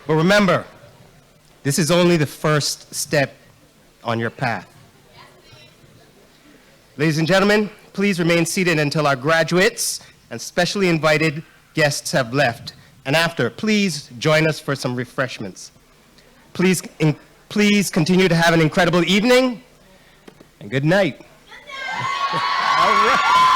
But remember, this is only the first step on your path. Ladies and gentlemen, please remain seated until our graduates and specially invited guests have left. And after, please join us for some refreshments. Please continue to have an incredible evening, and good night. All right.